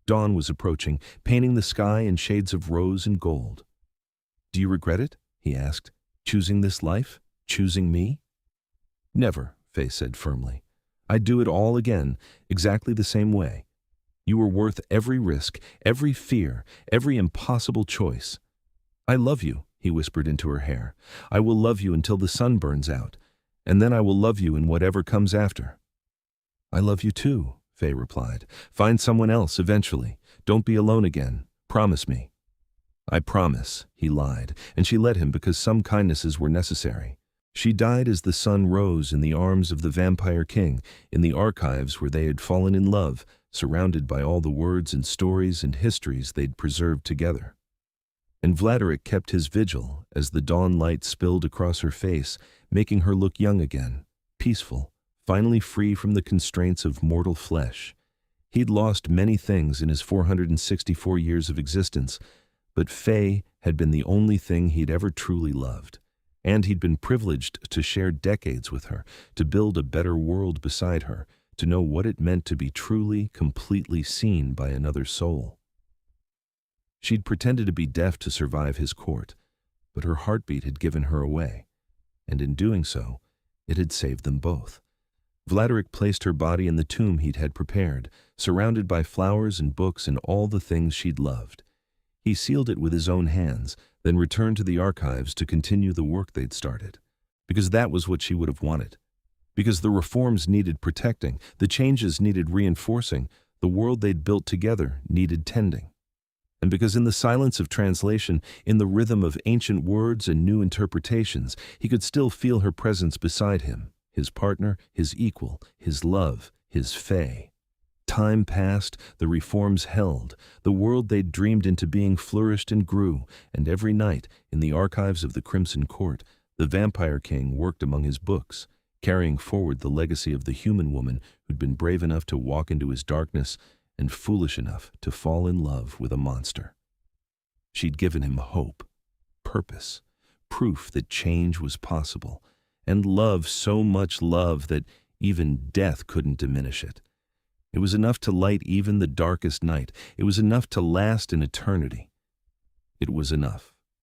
Dawn was approaching, painting the sky in shades of rose and gold. "Do you regret it?" he asked. "Choosing this life? Choosing me?" "Never," Faye said firmly. "I'd do it all again, exactly the same way. You were worth every risk, every fear, every impossible choice." "I love you," he whispered into her hair. "I will love you until the sun burns out, and then I will love you in whatever comes after." "I love you too," Faye replied. "Find someone else eventually. Don't be alone again. Promise me." "I promise," he lied, and she let him because some kindnesses were necessary. She died as the sun rose in the arms of the Vampire King, in the archives where they had fallen in love, surrounded by all the words and stories and histories they'd preserved together. And Vladeric kept his vigil as the dawn light spilled across her face, making her look young again, peaceful, finally free from the constraints of mortal flesh. He'd lost many things in his 464 years of existence, but Faye had been the only thing he'd ever truly loved. And he'd been privileged to share decades with her, to build a better world beside her, to know what it meant to be truly, completely seen by another soul. She'd pretended to be deaf to survive his court, but her heartbeat had given her away, and in doing so, it had saved them both. Vladeric placed her body in the tomb he'd had prepared, surrounded by flowers and books and all the things she'd loved. He sealed it with his own hands, then returned to the archives to continue the work they'd started. Because that was what she would have wanted. Because the reforms needed protecting, the changes needed reinforcing, the world they'd built together needed tending. And because in the silence of translation, in the rhythm of ancient words and new interpretations, he could still feel her presence beside him, his partner, his equal, his love, his Faye. Time passed, the reforms held, the world they'd dreamed into being flourished and grew, and every night, in the archives of the Crimson Court, the Vampire King worked among his books, carrying forward the legacy of the human woman who'd been brave enough to walk into his darkness and foolish enough to fall in love with a monster. She'd given him hope, purpose, proof that change was possible, and love, so much love that even death couldn't diminish it. It was enough to light even the darkest night. It was enough to last an eternity. It was enough.